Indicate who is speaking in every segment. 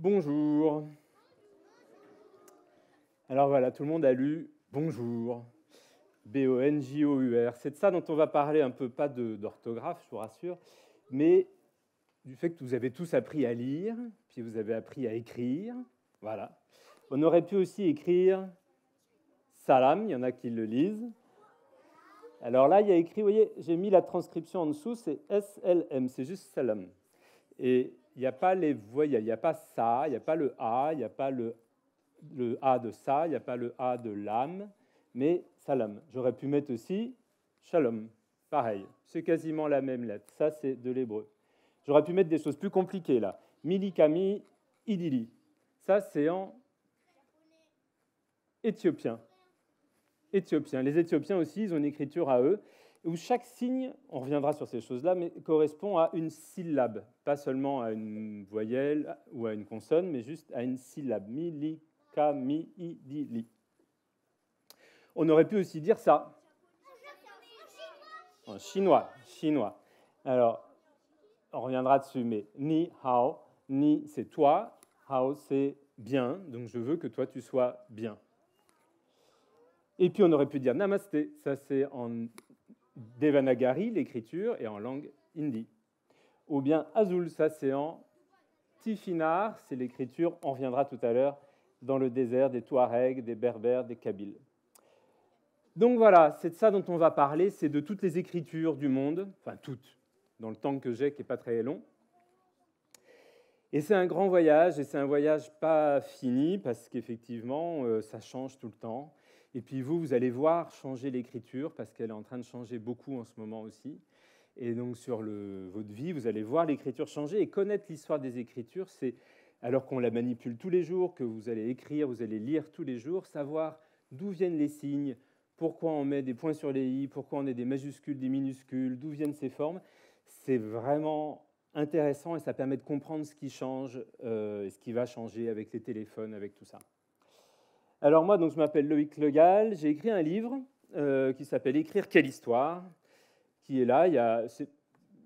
Speaker 1: Bonjour. Alors voilà, tout le monde a lu bonjour. B-O-N-J-O-U-R. C'est de ça dont on va parler un peu, pas d'orthographe, je vous rassure, mais du fait que vous avez tous appris à lire, puis vous avez appris à écrire. Voilà. On aurait pu aussi écrire salam, il y en a qui le lisent. Alors là, il y a écrit, vous voyez, j'ai mis la transcription en dessous, c'est S-L-M, c'est juste salam. Et il n'y a pas les voyelles, il n'y a pas ça, il n'y a pas le A, il n'y a pas le A de ça, il n'y a pas le A de l'âme, mais salam. J'aurais pu mettre aussi shalom, pareil, c'est quasiment la même lettre, ça c'est de l'hébreu. J'aurais pu mettre des choses plus compliquées là, milikami, idili, ça c'est en éthiopien. Les Éthiopiens aussi, ils ont une écriture à eux, où chaque signe, on reviendra sur ces choses-là, mais correspond à une syllabe, pas seulement à une voyelle ou à une consonne, mais juste à une syllabe. Mi, di, li. On aurait pu aussi dire ça. En chinois. Alors, on reviendra dessus, mais ni, hao, ni c'est toi, hao c'est bien, donc je veux que toi tu sois bien. Et puis on aurait pu dire namasté, ça c'est en Devanagari, l'écriture, et en langue hindi. Ou bien Azul, ça c'est en Tifinagh, c'est l'écriture, on reviendra tout à l'heure, dans le désert des Touaregs, des Berbères, des Kabyles. Donc voilà, c'est de ça dont on va parler, c'est de toutes les écritures du monde, enfin toutes, dans le temps que j'ai, qui n'est pas très long. Et c'est un grand voyage, et c'est un voyage pas fini, parce qu'effectivement, ça change tout le temps. Et puis vous allez voir changer l'écriture, parce qu'elle est en train de changer beaucoup en ce moment aussi. Et donc sur votre vie, vous allez voir l'écriture changer, et connaître l'histoire des écritures, c'est, alors qu'on la manipule tous les jours, que vous allez écrire, vous allez lire tous les jours, savoir d'où viennent les signes, pourquoi on met des points sur les i, pourquoi on met des majuscules, des minuscules, d'où viennent ces formes. C'est vraiment intéressant et ça permet de comprendre ce qui change et ce qui va changer avec les téléphones, avec tout ça. Alors moi, donc, je m'appelle Loïc Legal, j'ai écrit un livre qui s'appelle « Écrire quelle histoire ?» qui est là.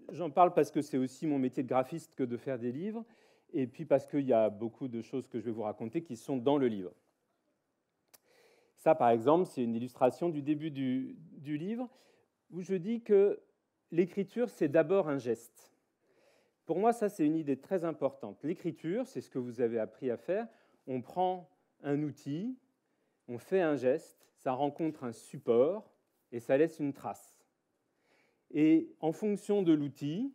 Speaker 1: J'en parle parce que c'est aussi mon métier de graphiste que de faire des livres, et puis parce qu'il y a beaucoup de choses que je vais vous raconter qui sont dans le livre. Ça, par exemple, c'est une illustration du début du livre, où je dis que l'écriture, c'est d'abord un geste. Pour moi, ça, c'est une idée très importante. L'écriture, c'est ce que vous avez appris à faire. On prend un outil, on fait un geste, ça rencontre un support, et ça laisse une trace. Et en fonction de l'outil,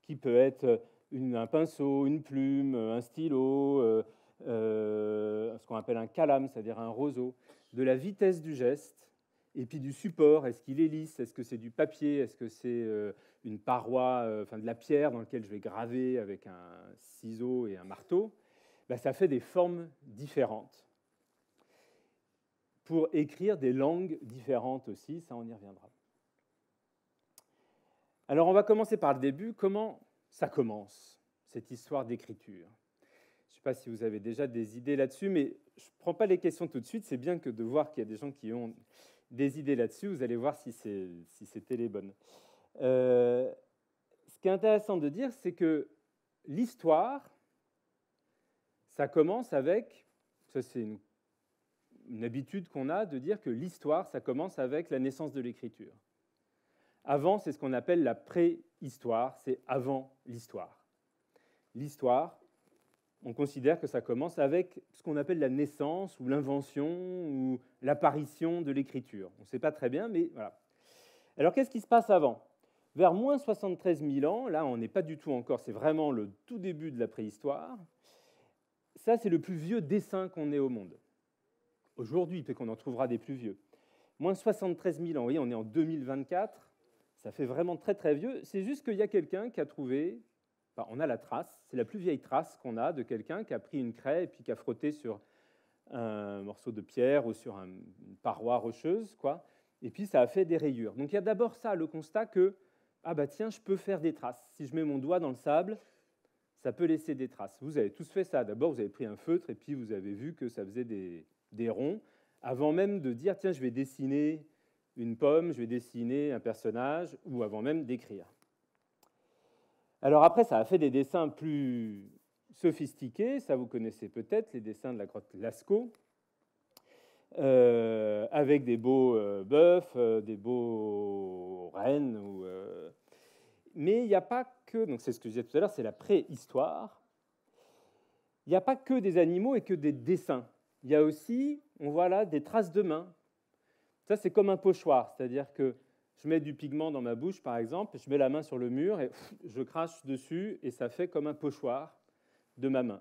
Speaker 1: qui peut être un pinceau, une plume, un stylo, ce qu'on appelle un calame, c'est-à-dire un roseau, de la vitesse du geste, et puis du support, est-ce qu'il est lisse, est-ce que c'est du papier, est-ce que c'est une paroi, de la pierre dans laquelle je vais graver avec un ciseau et un marteau, ça fait des formes différentes. Pour écrire des langues différentes aussi, ça on y reviendra. Alors on va commencer par le début. Comment ça commence, cette histoire d'écriture? Je ne sais pas si vous avez déjà des idées là-dessus, mais je ne prends pas les questions tout de suite. C'est bien que de voir qu'il y a des gens qui ont des idées là-dessus. Vous allez voir si c'était les bonnes. Ce qui est intéressant de dire, c'est que l'histoire, ça commence avec, ça c'est une habitude qu'on a de dire que l'histoire, ça commence avec la naissance de l'écriture. Avant, c'est ce qu'on appelle la préhistoire, c'est avant l'histoire. L'histoire, on considère que ça commence avec ce qu'on appelle la naissance ou l'invention ou l'apparition de l'écriture. On ne sait pas très bien, mais voilà. Alors, qu'est-ce qui se passe avant? Vers moins 73 000 ans, là, on n'est pas du tout encore, c'est vraiment le tout début de la préhistoire. Ça, c'est le plus vieux dessin qu'on ait au monde. Aujourd'hui, peut-être qu'on en trouvera des plus vieux. Moins 73 000 ans, vous voyez, on est en 2024. Ça fait vraiment très très vieux. C'est juste qu'il y a quelqu'un qui a trouvé, on a la trace, c'est la plus vieille trace qu'on a de quelqu'un qui a pris une craie et puis qui a frotté sur un morceau de pierre ou sur une paroi rocheuse, quoi. Et puis ça a fait des rayures. Donc il y a d'abord ça, le constat que, tiens, je peux faire des traces. Si je mets mon doigt dans le sable, ça peut laisser des traces. Vous avez tous fait ça. D'abord, vous avez pris un feutre et puis vous avez vu que ça faisait des ronds, avant même de dire, tiens, je vais dessiner une pomme, je vais dessiner un personnage, ou avant même d'écrire. Alors après, ça a fait des dessins plus sophistiqués, ça vous connaissez peut-être, les dessins de la grotte Lascaux, avec des beaux bœufs, des beaux rennes. Mais il n'y a pas que, donc c'est ce que je disais tout à l'heure, c'est la préhistoire. Il n'y a pas que des animaux et que des dessins. Il y a aussi, on voit là, des traces de mains. Ça, c'est comme un pochoir, c'est-à-dire que je mets du pigment dans ma bouche, par exemple, je mets la main sur le mur et je crache dessus et ça fait comme un pochoir de ma main.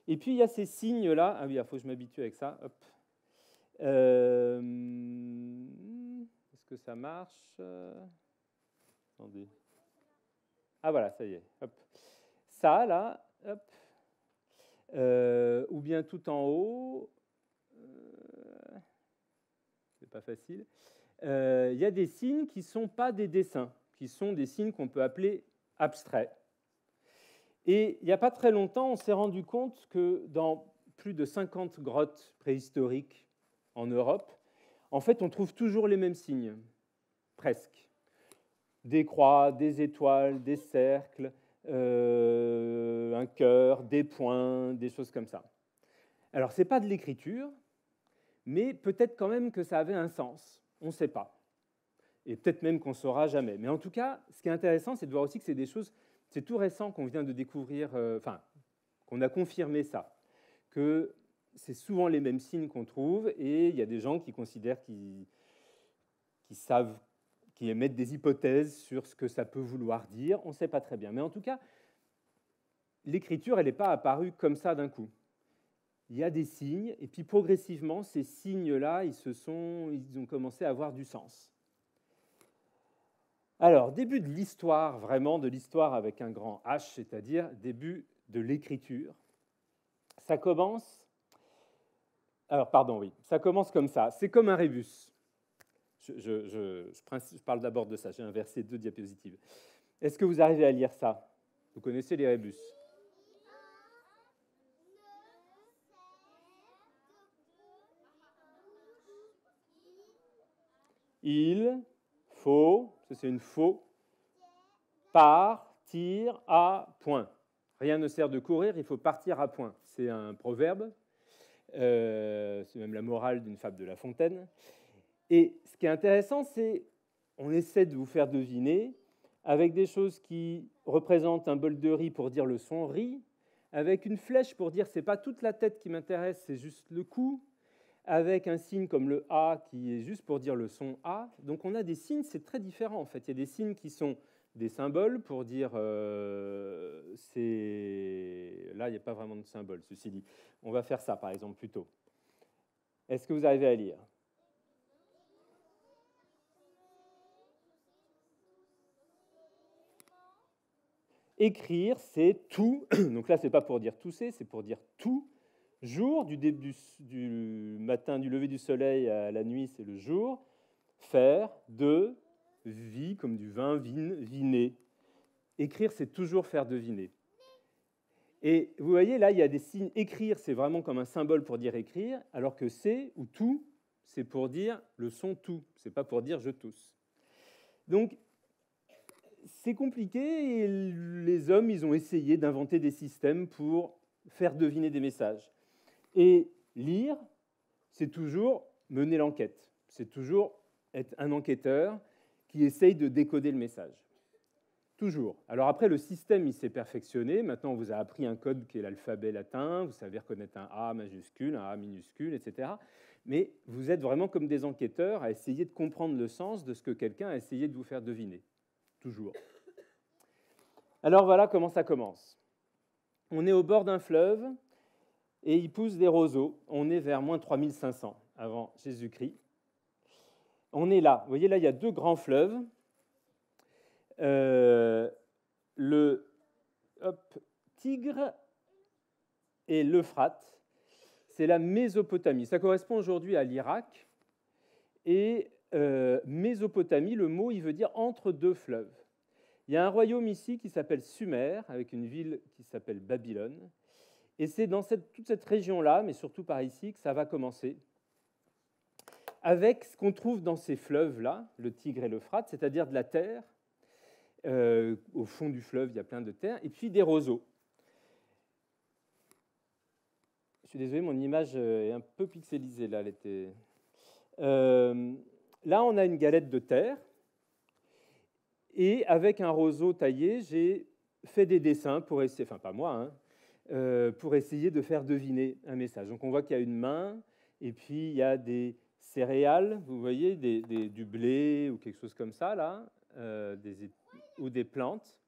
Speaker 1: Et puis, il y a ces signes-là. Ah oui, il faut que je m'habitue avec ça. Hop. Est-ce que ça marche? Attendez. Ah voilà, ça y est. Hop. Ça, là, hop. Ou bien tout en haut. C'est pas facile. Il y a des signes qui ne sont pas des dessins, qui sont des signes qu'on peut appeler abstraits. Et il n'y a pas très longtemps, on s'est rendu compte que dans plus de 50 grottes préhistoriques en Europe, en fait, on trouve toujours les mêmes signes, presque. Des croix, des étoiles, des cercles, un cœur, des points, des choses comme ça. Alors, ce n'est pas de l'écriture, mais peut-être quand même que ça avait un sens. On ne sait pas. Et peut-être même qu'on ne saura jamais. Mais en tout cas, ce qui est intéressant, c'est de voir aussi que c'est des choses, c'est tout récent qu'on vient de découvrir, qu'on a confirmé ça, que c'est souvent les mêmes signes qu'on trouve, et il y a des gens qui considèrent, qui savent, qui émettent des hypothèses sur ce que ça peut vouloir dire. On ne sait pas très bien. Mais en tout cas, l'écriture, elle n'est pas apparue comme ça d'un coup. Il y a des signes, et puis progressivement, ces signes-là, ils ont commencé à avoir du sens. Alors, début de l'histoire, vraiment de l'histoire avec un grand H, c'est-à-dire début de l'écriture. Ça commence... Alors, pardon, oui, ça commence comme ça. C'est comme un rébus. Je parle d'abord de ça, j'ai inversé 2 diapositives. Est-ce que vous arrivez à lire ça? Vous connaissez les rébus? Il faut, ça c'est une faux, partir à point. Rien ne sert de courir, il faut partir à point. C'est un proverbe, c'est même la morale d'une fable de La Fontaine. Et ce qui est intéressant, c'est on essaie de vous faire deviner avec des choses qui représentent un bol de riz pour dire le son riz, avec une flèche pour dire c'est pas toute la tête qui m'intéresse, c'est juste le cou, avec un signe comme le A qui est juste pour dire le son A. Donc on a des signes, c'est très différent en fait. Il y a des signes qui sont des symboles pour dire c'est... Là, il n'y a pas vraiment de symbole, ceci dit. On va faire ça, par exemple, plutôt. Est-ce que vous arrivez à lire? Écrire, c'est tout. Donc là, ce n'est pas pour dire tousser, c'est pour dire tout. Jour, du début du matin, du lever du soleil à la nuit, c'est le jour. Faire, de, vie, comme du vin, viner. Écrire, c'est toujours faire deviner. Et vous voyez, là, il y a des signes. Écrire, c'est vraiment comme un symbole pour dire écrire, alors que c'est, ou tout, c'est pour dire le son tout. Ce n'est pas pour dire je tousse. Donc, c'est compliqué, et les hommes, ils ont essayé d'inventer des systèmes pour faire deviner des messages. Et lire, c'est toujours mener l'enquête. C'est toujours être un enquêteur qui essaye de décoder le message. Toujours. Alors après, le système, il s'est perfectionné. Maintenant, on vous a appris un code qui est l'alphabet latin. Vous savez reconnaître un A majuscule, un A minuscule, etc. Mais vous êtes vraiment comme des enquêteurs à essayer de comprendre le sens de ce que quelqu'un a essayé de vous faire deviner. Toujours. Alors voilà comment ça commence. On est au bord d'un fleuve et il pousse des roseaux. On est vers moins 3500 avant Jésus-Christ. On est là. Vous voyez, là, il y a 2 grands fleuves. Le Tigre et l'Euphrate, c'est la Mésopotamie. Ça correspond aujourd'hui à l'Irak. Et Mésopotamie, le mot, il veut dire entre 2 fleuves. Il y a un royaume ici qui s'appelle Sumer, avec une ville qui s'appelle Babylone. Et c'est dans toute cette région-là, mais surtout par ici, que ça va commencer, avec ce qu'on trouve dans ces fleuves-là, le Tigre et l'Euphrate, c'est-à-dire de la terre. Au fond du fleuve, il y a plein de terre, et puis des roseaux. suis désolé, mon image est un peu pixelisée là. Là, on a une galette de terre. Et avec un roseau taillé, j'ai fait des dessins pour essayer, enfin pas moi, pour essayer de faire deviner un message. Donc on voit qu'il y a une main, et puis il y a des céréales, vous voyez, du blé ou quelque chose comme ça, là, ou des plantes.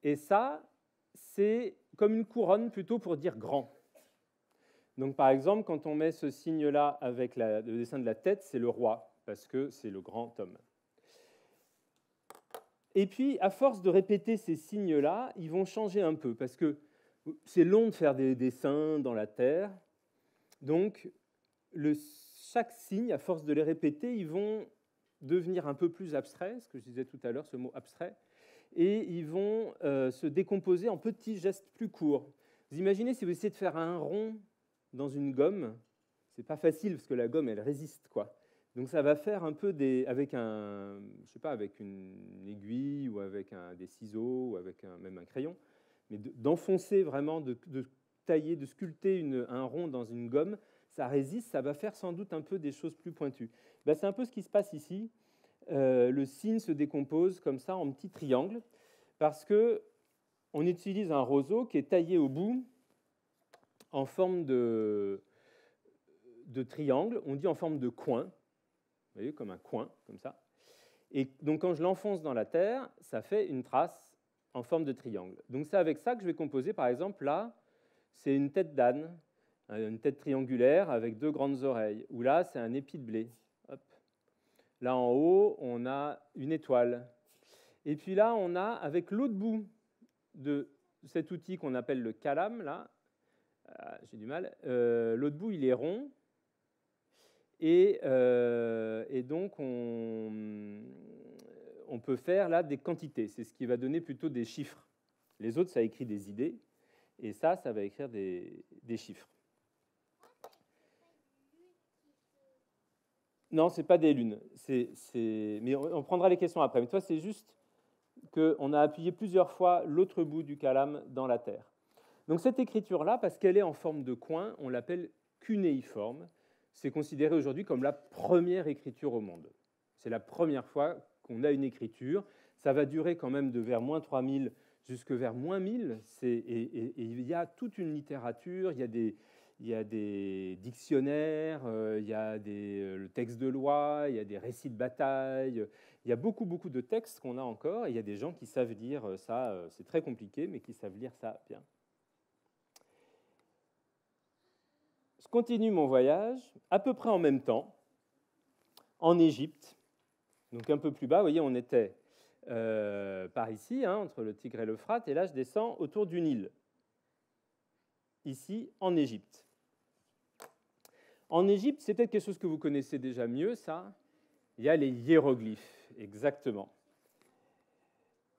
Speaker 1: Et ça, c'est comme une couronne plutôt pour dire grand. Donc par exemple, quand on met ce signe-là avec le dessin de la tête, c'est le roi, parce que c'est le grand homme. Et puis, à force de répéter ces signes-là, ils vont changer un peu, parce que c'est long de faire des dessins dans la terre. Donc, chaque signe, à force de les répéter, ils vont devenir un peu plus abstraits, ce que je disais tout à l'heure, ce mot abstrait, et ils vont se décomposer en petits gestes plus courts. Vous imaginez si vous essayez de faire un rond dans une gomme, c'est pas facile, parce que la gomme, elle résiste, quoi. Donc ça va faire un peu avec avec une aiguille ou avec des ciseaux ou avec même un crayon, mais d'enfoncer vraiment, de tailler, de sculpter un rond dans une gomme, ça résiste, ça va faire sans doute un peu des choses plus pointues. Ben, c'est un peu ce qui se passe ici. Le signe se décompose comme ça en petits triangles parce que on utilise un roseau qui est taillé au bout en forme de triangle, on dit en forme de coin. Vous voyez, comme un coin, comme ça. Et donc, quand je l'enfonce dans la terre, ça fait une trace en forme de triangle. Donc, c'est avec ça que je vais composer, par exemple, là, c'est une tête d'âne, une tête triangulaire avec deux grandes oreilles. Ou là, c'est un épi de blé. Hop. Là, en haut, on a une étoile. Et puis là, on a, avec l'autre bout de cet outil qu'on appelle le calame, là, j'ai du mal, l'autre bout, il est rond. Et donc, on peut faire là des quantités. C'est ce qui va donner plutôt des chiffres. Les autres, ça écrit des idées. Et ça va écrire des chiffres. Non, ce n'est pas des lunes. Mais on prendra les questions après. Mais toi, c'est juste qu'on a appuyé plusieurs fois l'autre bout du calame dans la terre. Donc cette écriture-là, parce qu'elle est en forme de coin, on l'appelle cunéiforme. C'est considéré aujourd'hui comme la première écriture au monde. C'est la première fois qu'on a une écriture. Ça va durer quand même de vers moins 3000 jusque vers moins 1000. Et il y a toute une littérature, il y a des dictionnaires, il y a le texte de loi, il y a des récits de bataille. Il y a beaucoup de textes qu'on a encore. Et il y a des gens qui savent lire ça, c'est très compliqué, mais qui savent lire ça bien. Je continue mon voyage, à peu près en même temps, en Égypte, donc un peu plus bas. Vous voyez, on était par ici, entre le Tigre et l'Euphrate, et là, je descends autour du Nil, ici, en Égypte. En Égypte, c'est peut-être quelque chose que vous connaissez déjà mieux, ça. Il y a les hiéroglyphes, exactement.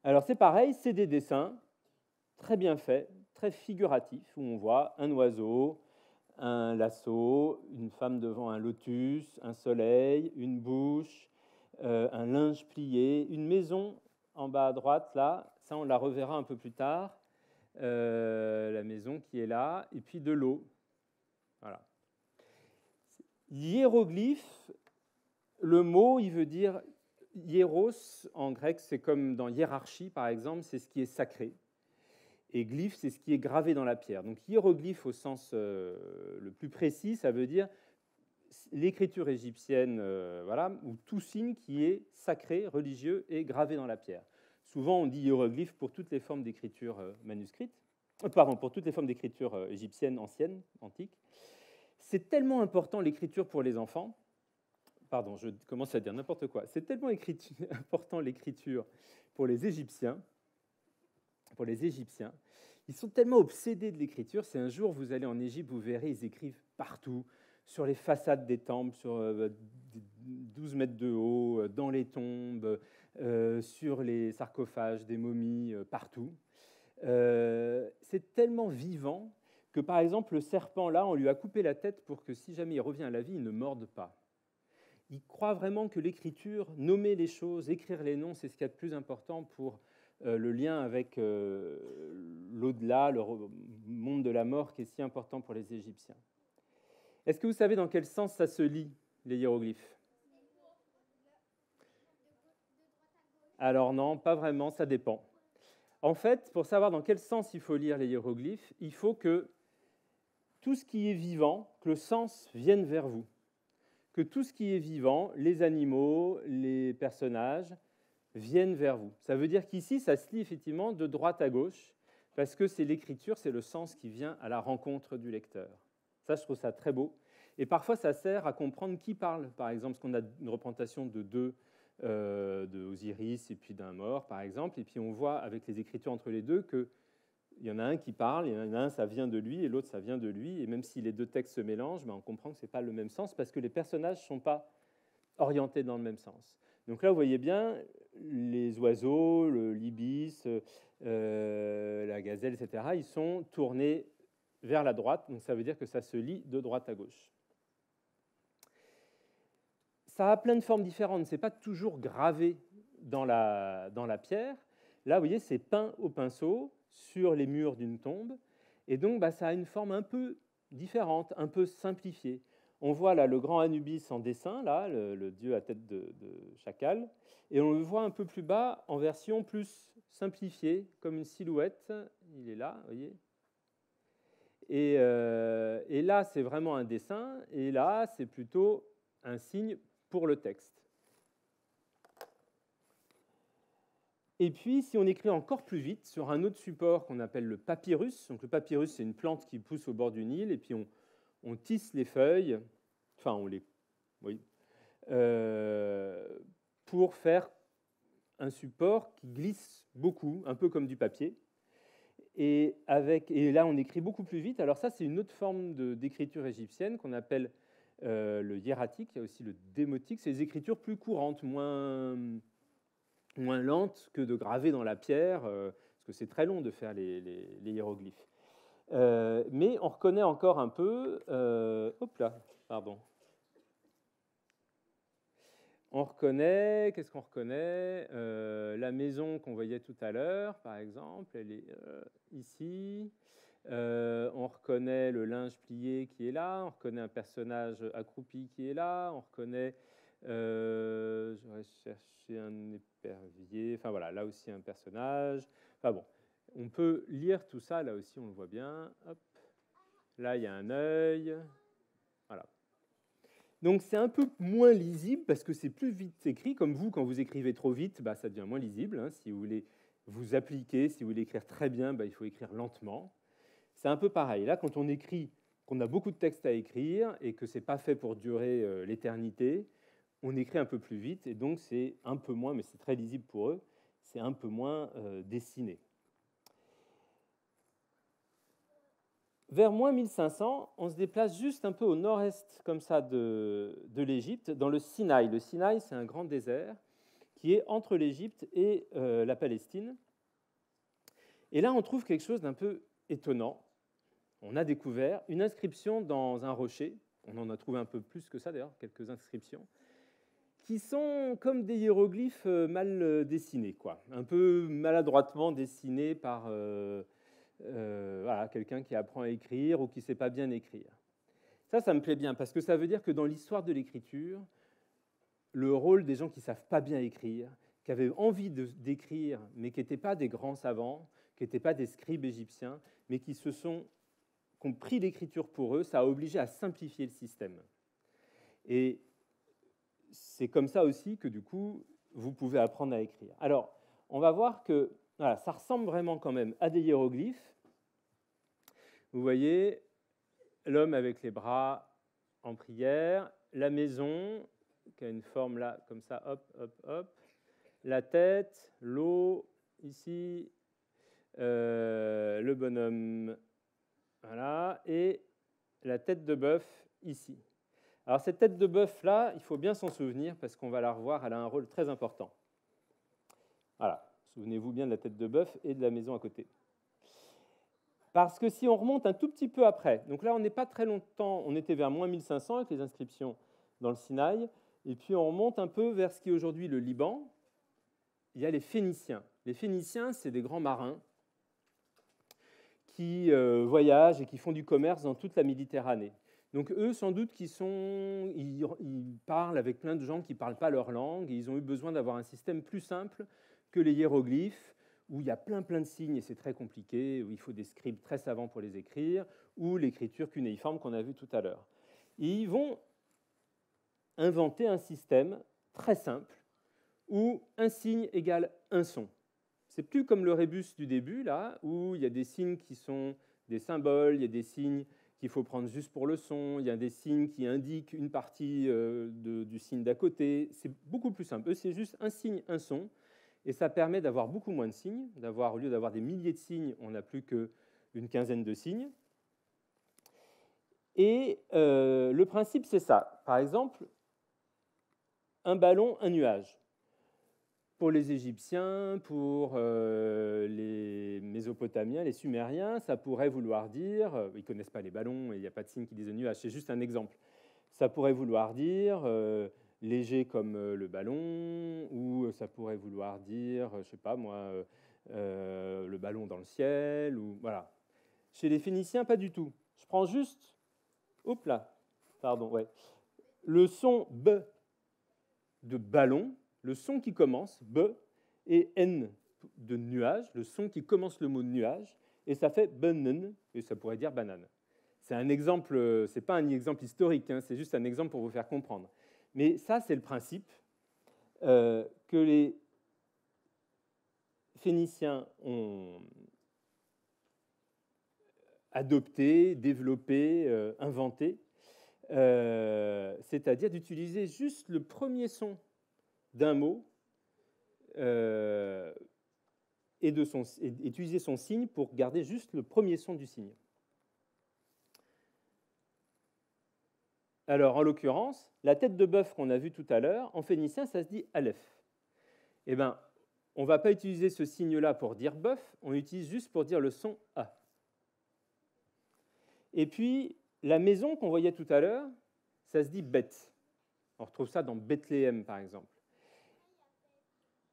Speaker 1: Alors, c'est pareil, c'est des dessins très bien faits, très figuratifs, où on voit un oiseau, un lasso, une femme devant un lotus, un soleil, une bouche, un linge plié, une maison en bas à droite, là, ça on la reverra un peu plus tard, la maison qui est là, et puis de l'eau. Voilà. Hiéroglyphe, le mot, il veut dire hiéros en grec, c'est comme dans hiérarchie par exemple, c'est ce qui est sacré. Et glyphe, c'est ce qui est gravé dans la pierre. Donc hiéroglyphe au sens le plus précis, ça veut dire l'écriture égyptienne, voilà, ou tout signe qui est sacré, religieux et gravé dans la pierre. Souvent, on dit hiéroglyphe pour toutes les formes d'écriture manuscrite, pour toutes les formes d'écriture égyptienne ancienne, antique. C'est tellement important l'écriture pour les enfants. Pardon, je commence à dire n'importe quoi. C'est tellement important l'écriture pour les Égyptiens. Ils sont tellement obsédés de l'écriture, c'est un jour, vous allez en Égypte, vous verrez, ils écrivent partout, sur les façades des temples, sur 12 mètres de haut, dans les tombes, sur les sarcophages des momies, partout. C'est tellement vivant que, par exemple, le serpent, là, on lui a coupé la tête pour que, si jamais il revient à la vie, il ne morde pas. Il croit vraiment que l'écriture, nommer les choses, écrire les noms, c'est ce qu'il y a de plus important pour le lien avec l'au-delà, monde de la mort qui est si important pour les Égyptiens. Est-ce que vous savez dans quel sens ça se lit, les hiéroglyphes? Alors non, pas vraiment, ça dépend. En fait, pour savoir dans quel sens il faut lire les hiéroglyphes, il faut que tout ce qui est vivant, que le sens vienne vers vous. Que tout ce qui est vivant, les animaux, les personnages, viennent vers vous. Ça veut dire qu'ici, ça se lit effectivement de droite à gauche, parce que c'est l'écriture, c'est le sens qui vient à la rencontre du lecteur. Ça, je trouve ça très beau. Et parfois, ça sert à comprendre qui parle. Par exemple, parce qu'on a une représentation de deux, de Osiris et puis d'un mort, par exemple, et puis on voit avec les écritures entre les deux qu'il y en a un qui parle, il y en a un, ça vient de lui, et l'autre, ça vient de lui, et même si les deux textes se mélangent, on comprend que ce n'est pas le même sens, parce que les personnages ne sont pas orientés dans le même sens. Donc là, vous voyez bien, les oiseaux, l'ibis, la gazelle, etc., ils sont tournés vers la droite, donc ça veut dire que ça se lit de droite à gauche. Ça a plein de formes différentes, ce n'est pas toujours gravé dans la pierre. Là, vous voyez, c'est peint au pinceau sur les murs d'une tombe, et donc ça a une forme un peu différente, un peu simplifiée. On voit là le grand Anubis en dessin, là, le dieu à tête de chacal, et on le voit un peu plus bas en version plus simplifiée, comme une silhouette. Il est là, vous voyez. Et là, c'est vraiment un dessin, et là, c'est plutôt un signe pour le texte. Et puis, si on écrit encore plus vite sur un autre support qu'on appelle le papyrus, donc le papyrus, c'est une plante qui pousse au bord du Nil, et puis on tisse les feuilles, enfin, on les... Oui, pour faire un support qui glisse beaucoup, un peu comme du papier. Et là, on écrit beaucoup plus vite. Alors ça, c'est une autre forme d'écriture égyptienne qu'on appelle le hiératique. Il y a aussi le démotique. C'est des écritures plus courantes, moins lentes que de graver dans la pierre, parce que c'est très long de faire les hiéroglyphes. Mais on reconnaît encore un peu... hop là, pardon. On reconnaît, qu'est-ce qu'on reconnaît? La maison qu'on voyait tout à l'heure, par exemple, elle est ici. On reconnaît le linge plié qui est là. On reconnaît un personnage accroupi qui est là. On reconnaît, j'aurais cherché un épervier. Enfin voilà, là aussi un personnage. Enfin bon, on peut lire tout ça, là aussi on le voit bien. Hop. Là, il y a un œil. Voilà. Donc c'est un peu moins lisible parce que c'est plus vite écrit. Comme vous, quand vous écrivez trop vite, ça devient moins lisible. Hein. Si vous voulez vous appliquer, si vous voulez écrire très bien, il faut écrire lentement. C'est un peu pareil. Là, quand on écrit, qu'on a beaucoup de textes à écrire et que ce n'est pas fait pour durer l'éternité, on écrit un peu plus vite et donc c'est un peu moins, mais c'est très lisible pour eux, c'est un peu moins dessiné. Vers moins 1500, on se déplace juste un peu au nord-est comme ça de l'Égypte, dans le Sinaï. Le Sinaï, c'est un grand désert qui est entre l'Égypte et la Palestine. Et là, on trouve quelque chose d'un peu étonnant. On a découvert une inscription dans un rocher. On en a trouvé un peu plus que ça, d'ailleurs, quelques inscriptions, qui sont comme des hiéroglyphes mal dessinés, quoi. Un peu maladroitement dessinés par... voilà, quelqu'un qui apprend à écrire ou qui ne sait pas bien écrire. Ça me plaît bien, parce que ça veut dire que dans l'histoire de l'écriture, le rôle des gens qui ne savent pas bien écrire, qui avaient envie d'écrire, mais qui n'étaient pas des grands savants, qui n'étaient pas des scribes égyptiens, mais qui ont pris l'écriture pour eux, ça a obligé à simplifier le système. Et c'est comme ça aussi que, du coup, vous pouvez apprendre à écrire. Alors, on va voir que voilà, ça ressemble vraiment quand même à des hiéroglyphes. Vous voyez l'homme avec les bras en prière, la maison qui a une forme là, comme ça, hop, hop, hop, la tête, l'eau, ici, le bonhomme, voilà, et la tête de bœuf ici. Alors cette tête de bœuf là, il faut bien s'en souvenir parce qu'on va la revoir, elle a un rôle très important. Voilà. Souvenez-vous bien de la tête de bœuf et de la maison à côté. Parce que si on remonte un tout petit peu après, donc là on n'est pas très longtemps, on était vers moins 1500 avec les inscriptions dans le Sinaï, et puis on remonte un peu vers ce qui est aujourd'hui le Liban, il y a les Phéniciens. Les Phéniciens, c'est des grands marins qui voyagent et qui font du commerce dans toute la Méditerranée. Donc eux, sans doute, ils parlent avec plein de gens qui ne parlent pas leur langue, et ils ont eu besoin d'avoir un système plus simple que les hiéroglyphes, où il y a plein de signes, et c'est très compliqué, où il faut des scribes très savants pour les écrire, ou l'écriture cunéiforme qu'on a vue tout à l'heure. Ils vont inventer un système très simple, où un signe égale un son. C'est plus comme le rébus du début, là, où il y a des signes qui sont des symboles, il y a des signes qu'il faut prendre juste pour le son, il y a des signes qui indiquent une partie du signe d'à côté. C'est beaucoup plus simple. Eux, c'est juste un signe, un son, et ça permet d'avoir beaucoup moins de signes. Au lieu d'avoir des milliers de signes, on n'a plus qu'une quinzaine de signes. Et le principe, c'est ça. Par exemple, un ballon, un nuage. Pour les Égyptiens, pour les Mésopotamiens, les Sumériens, ça pourrait vouloir dire, ils ne connaissent pas les ballons et il n'y a pas de signe qui disent nuage, c'est juste un exemple. Ça pourrait vouloir dire léger comme le ballon, ou ça pourrait vouloir dire, je ne sais pas moi, le ballon dans le ciel, ou voilà. Chez les Phéniciens, pas du tout. Je prends juste, hop là, pardon, ouais, le son B de ballon, le son qui commence, B, et N de nuage, le son qui commence le mot nuage, et ça fait banan, et ça pourrait dire banane. C'est un exemple, c'est pas un exemple historique, hein, c'est juste un exemple pour vous faire comprendre. Mais ça, c'est le principe que les Phéniciens ont adopté, développé, inventé, c'est-à-dire d'utiliser juste le premier son d'un mot et utiliser son signe pour garder juste le premier son du signe. Alors, en l'occurrence, la tête de bœuf qu'on a vue tout à l'heure, en phénicien, ça se dit aleph. Eh bien, on ne va pas utiliser ce signe-là pour dire bœuf, on l'utilise juste pour dire le son A. Et puis, la maison qu'on voyait tout à l'heure, ça se dit bête. On retrouve ça dans Bethléem, par exemple.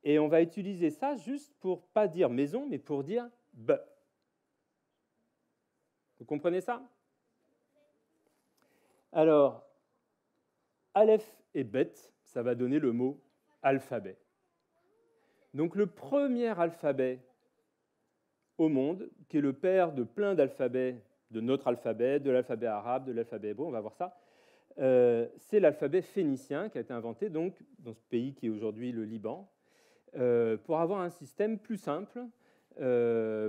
Speaker 1: Et on va utiliser ça juste pour ne pas dire maison, mais pour dire B. Vous comprenez ça? Alors, Aleph et Bet, ça va donner le mot alphabet. Donc le premier alphabet au monde, qui est le père de plein d'alphabets, de notre alphabet, de l'alphabet arabe, de l'alphabet hébreu, on va voir ça, c'est l'alphabet phénicien qui a été inventé donc, dans ce pays qui est aujourd'hui le Liban, pour avoir un système plus simple,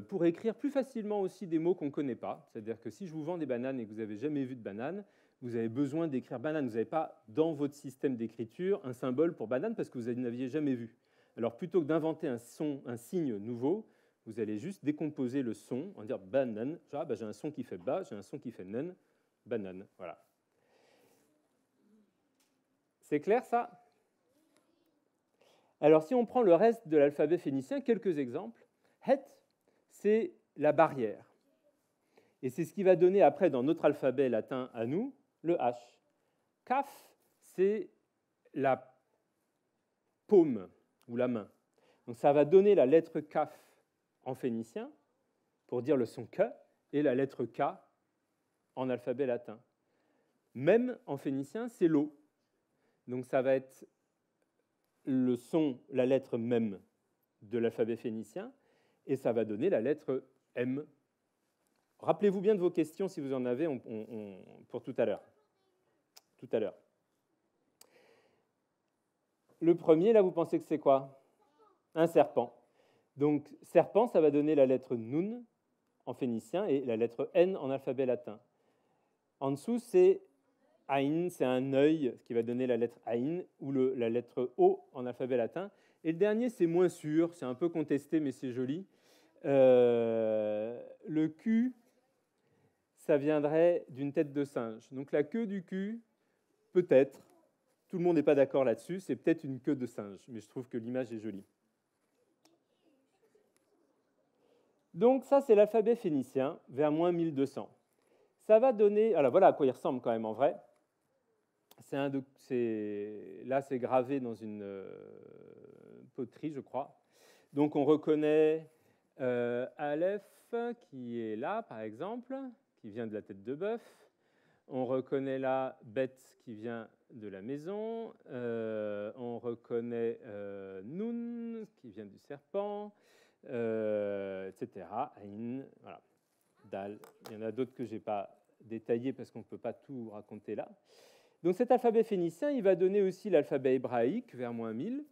Speaker 1: pour écrire plus facilement aussi des mots qu'on ne connaît pas. C'est-à-dire que si je vous vends des bananes et que vous n'avez jamais vu de banane, vous avez besoin d'écrire banane. Vous n'avez pas dans votre système d'écriture un symbole pour banane parce que vous n'aviez jamais vu. Alors plutôt que d'inventer un signe nouveau, vous allez juste décomposer le son en dire banane. Genre, j'ai un son qui fait ba, j'ai un son qui fait nan, banane. Voilà. C'est clair ça? Alors, si on prend le reste de l'alphabet phénicien, quelques exemples. Het, c'est la barrière. Et c'est ce qui va donner après, dans notre alphabet latin à nous, le H. Kaf, c'est la paume ou la main. Donc, ça va donner la lettre Kaf en phénicien pour dire le son K et la lettre K en alphabet latin. Même en phénicien, c'est l'eau. Donc, ça va être le son, la lettre même de l'alphabet phénicien, et ça va donner la lettre M. Rappelez-vous bien de vos questions si vous en avez pour tout à l'heure. Le premier, là, vous pensez que c'est quoi? Un serpent. Donc, serpent, ça va donner la lettre Nun en phénicien et la lettre N en alphabet latin. En dessous, c'est Ain, c'est un œil, ce qui va donner la lettre Ain, ou la lettre O en alphabet latin. Et le dernier, c'est moins sûr, c'est un peu contesté, mais c'est joli. Le Q, ça viendrait d'une tête de singe. Donc la queue du Q, peut-être, tout le monde n'est pas d'accord là-dessus, c'est peut-être une queue de singe, mais je trouve que l'image est jolie. Donc ça, c'est l'alphabet phénicien, vers moins 1200. Ça va donner... Alors voilà à quoi il ressemble quand même en vrai. Là, c'est gravé dans une poterie, je crois. Donc, on reconnaît Aleph, qui est là, par exemple, qui vient de la tête de bœuf. On reconnaît là bête qui vient de la maison. On reconnaît Nun qui vient du serpent, etc. Ain, voilà. Dal. Il y en a d'autres que je n'ai pas détaillés parce qu'on ne peut pas tout raconter là. Donc cet alphabet phénicien, il va donner aussi l'alphabet hébraïque vers -1000.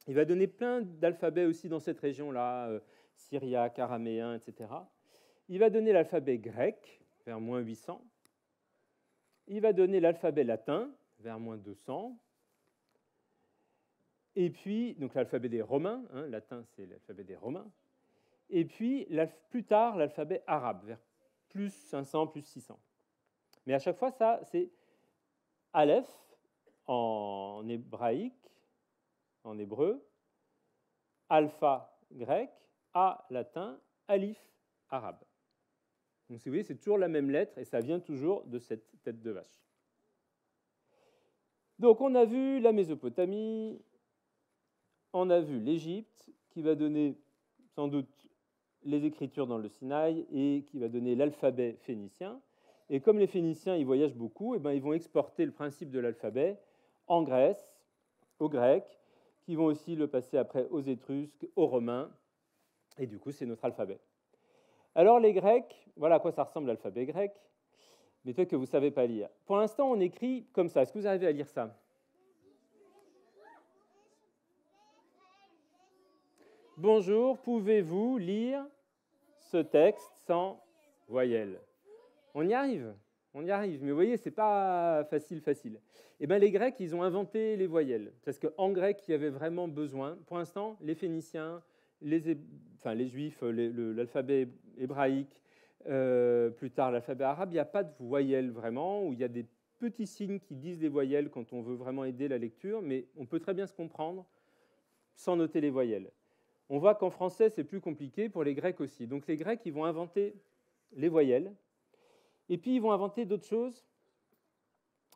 Speaker 1: Il va donner plein d'alphabets aussi dans cette région-là, syriaque, araméen, etc. Il va donner l'alphabet grec vers -800. Il va donner l'alphabet latin vers -200. Et puis, donc l'alphabet des Romains, hein, latin c'est l'alphabet des Romains. Et puis, plus tard, l'alphabet arabe, vers +500, +600. Mais à chaque fois, ça, c'est Aleph en hébraïque, en hébreu, alpha grec, A latin, alif arabe. Donc, si vous voyez, c'est toujours la même lettre et ça vient toujours de cette tête de vache. Donc, on a vu la Mésopotamie, on a vu l'Égypte, qui va donner sans doute les écritures dans le Sinaï et qui va donner l'alphabet phénicien. Et comme les Phéniciens ils voyagent beaucoup, ils vont exporter le principe de l'alphabet en Grèce, aux Grecs, qui vont aussi le passer après aux Étrusques, aux Romains, et du coup c'est notre alphabet. Alors les Grecs, voilà à quoi ça ressemble l'alphabet grec, mais peut-être que vous ne savez pas lire. Pour l'instant on écrit comme ça, est-ce que vous arrivez à lire ça ? Bonjour, pouvez-vous lire ce texte sans voyelles ? On y arrive, mais vous voyez, ce n'est pas facile. Eh bien, les Grecs, ils ont inventé les voyelles, parce qu'en grec, il y avait vraiment besoin. Pour l'instant, les Phéniciens, les Juifs, l'alphabet hébraïque, plus tard l'alphabet arabe, il n'y a pas de voyelles vraiment, où il y a des petits signes qui disent les voyelles quand on veut vraiment aider la lecture, mais on peut très bien se comprendre sans noter les voyelles. On voit qu'en français, c'est plus compliqué, pour les Grecs aussi. Donc les Grecs, ils vont inventer les voyelles, et puis ils vont inventer d'autres choses,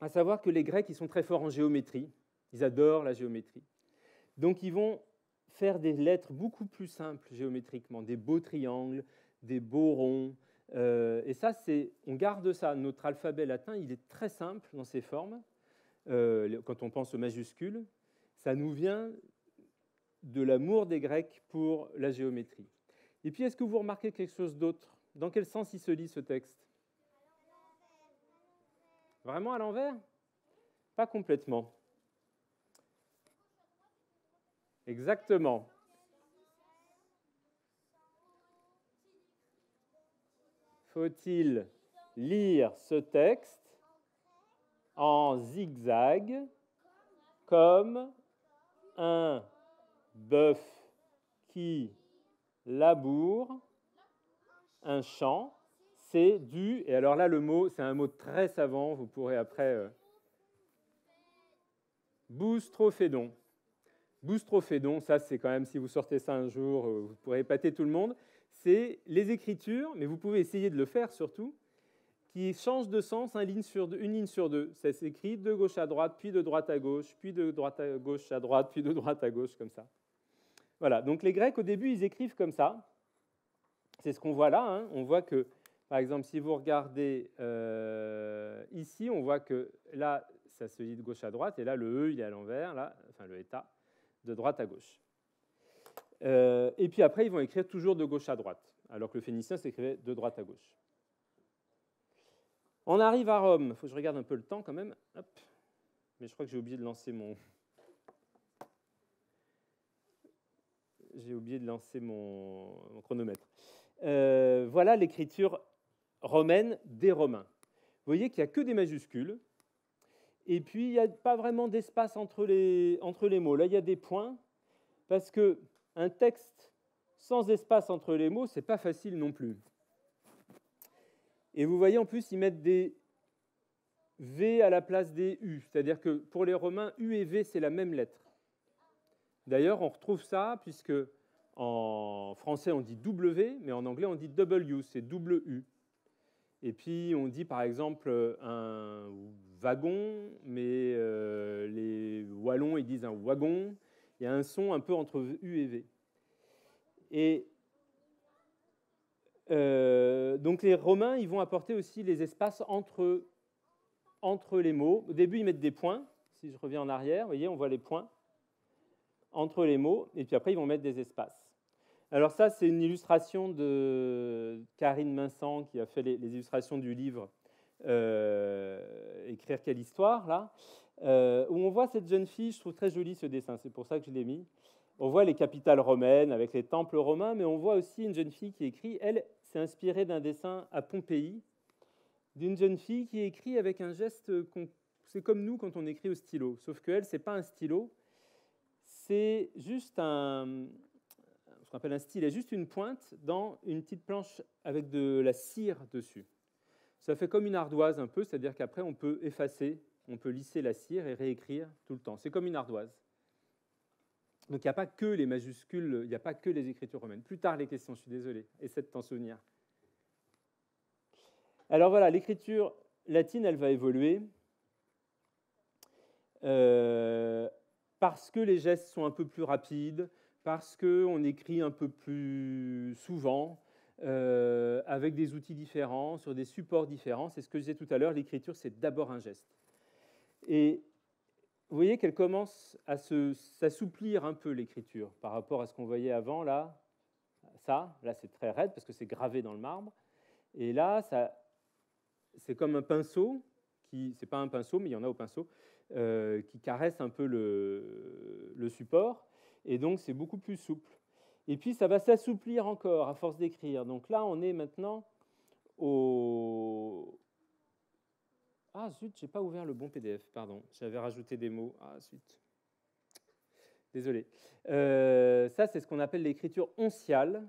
Speaker 1: à savoir que les Grecs, ils sont très forts en géométrie, ils adorent la géométrie. Donc ils vont faire des lettres beaucoup plus simples géométriquement, des beaux triangles, des beaux ronds, et ça, on garde ça. Notre alphabet latin, il est très simple dans ses formes, quand on pense aux majuscules, ça nous vient de l'amour des Grecs pour la géométrie. Et puis, est-ce que vous remarquez quelque chose d'autre ? Dans quel sens il se lit ce texte ? Vraiment à l'envers ? Pas complètement. Exactement. Faut-il lire ce texte en zigzag comme un bœuf qui laboure un champ? C'est du, et alors là le mot, c'est un mot très savant, vous pourrez après... boustrophédon. Boustrophédon, ça c'est quand même, si vous sortez ça un jour, vous pourrez épater tout le monde. C'est les écritures, mais vous pouvez essayer de le faire surtout, qui changent de sens une ligne sur deux. Ça s'écrit de gauche à droite, puis de droite à gauche, puis de droite à gauche à droite, puis de droite à gauche, comme ça. Voilà, donc les Grecs, au début, ils écrivent comme ça. C'est ce qu'on voit là. Hein. On voit que, par exemple, si vous regardez ici, on voit que là, ça se lit de gauche à droite, et là, le E, il est à l'envers, là, enfin le état, de droite à gauche. Et puis après, ils vont écrire toujours de gauche à droite, alors que le phénicien s'écrivait de droite à gauche. On arrive à Rome. Il faut que je regarde un peu le temps quand même. Hop. Mais je crois que j'ai oublié de lancer mon... chronomètre. Voilà l'écriture romaine des Romains. Vous voyez qu'il n'y a que des majuscules. Et puis, il n'y a pas vraiment d'espace entre les mots. Là, il y a des points, parce qu'un texte sans espace entre les mots, ce n'est pas facile non plus. Et vous voyez, en plus, ils mettent des V à la place des U. C'est-à-dire que pour les Romains, U et V, c'est la même lettre. D'ailleurs, on retrouve ça, puisque en français, on dit W, mais en anglais, on dit W, c'est double U. Et puis, on dit, par exemple, un wagon, mais les Wallons, ils disent un wagon. Il y a un son un peu entre U et V. Et Donc les Romains, ils vont apporter aussi les espaces entre les mots. Au début, ils mettent des points. Si je reviens en arrière, vous voyez, on voit les points entre les mots, et puis après, ils vont mettre des espaces. Alors ça, c'est une illustration de Karine Minsant, qui a fait les illustrations du livre Écrire quelle histoire, là, où on voit cette jeune fille. Je trouve très joli ce dessin, c'est pour ça que je l'ai mis. On voit les capitales romaines avec les temples romains, mais on voit aussi une jeune fille qui écrit. Elle s'est inspirée d'un dessin à Pompéi, d'une jeune fille qui écrit avec un geste, c'est comme nous quand on écrit au stylo, sauf qu'elle, ce n'est pas un stylo, c'est juste ce qu'on appelle un stylet, juste une pointe dans une petite planche avec de la cire dessus. Ça fait comme une ardoise un peu, c'est-à-dire qu'après on peut effacer, on peut lisser la cire et réécrire tout le temps. C'est comme une ardoise. Donc il n'y a pas que les majuscules, il n'y a pas que les écritures romaines. Plus tard les questions, je suis désolé, essaie de t'en souvenir. Alors voilà, l'écriture latine, elle va évoluer parce que les gestes sont un peu plus rapides, parce qu'on écrit un peu plus souvent, avec des outils différents, sur des supports différents. C'est ce que je disais tout à l'heure, l'écriture, c'est d'abord un geste. Et vous voyez qu'elle commence à s'assouplir un peu, l'écriture, par rapport à ce qu'on voyait avant, là. Ça, là, c'est très raide, parce que c'est gravé dans le marbre. Et là, c'est comme un pinceau, c'est pas un pinceau, mais il y en a au pinceau, qui caresse un peu le support. Et donc, c'est beaucoup plus souple. Et puis, ça va s'assouplir encore à force d'écrire. Donc là, on est maintenant au... Ah, zut, je n'ai pas ouvert le bon PDF, pardon. J'avais rajouté des mots. Ah, zut. Désolé. Ça, c'est ce qu'on appelle l'écriture onciale.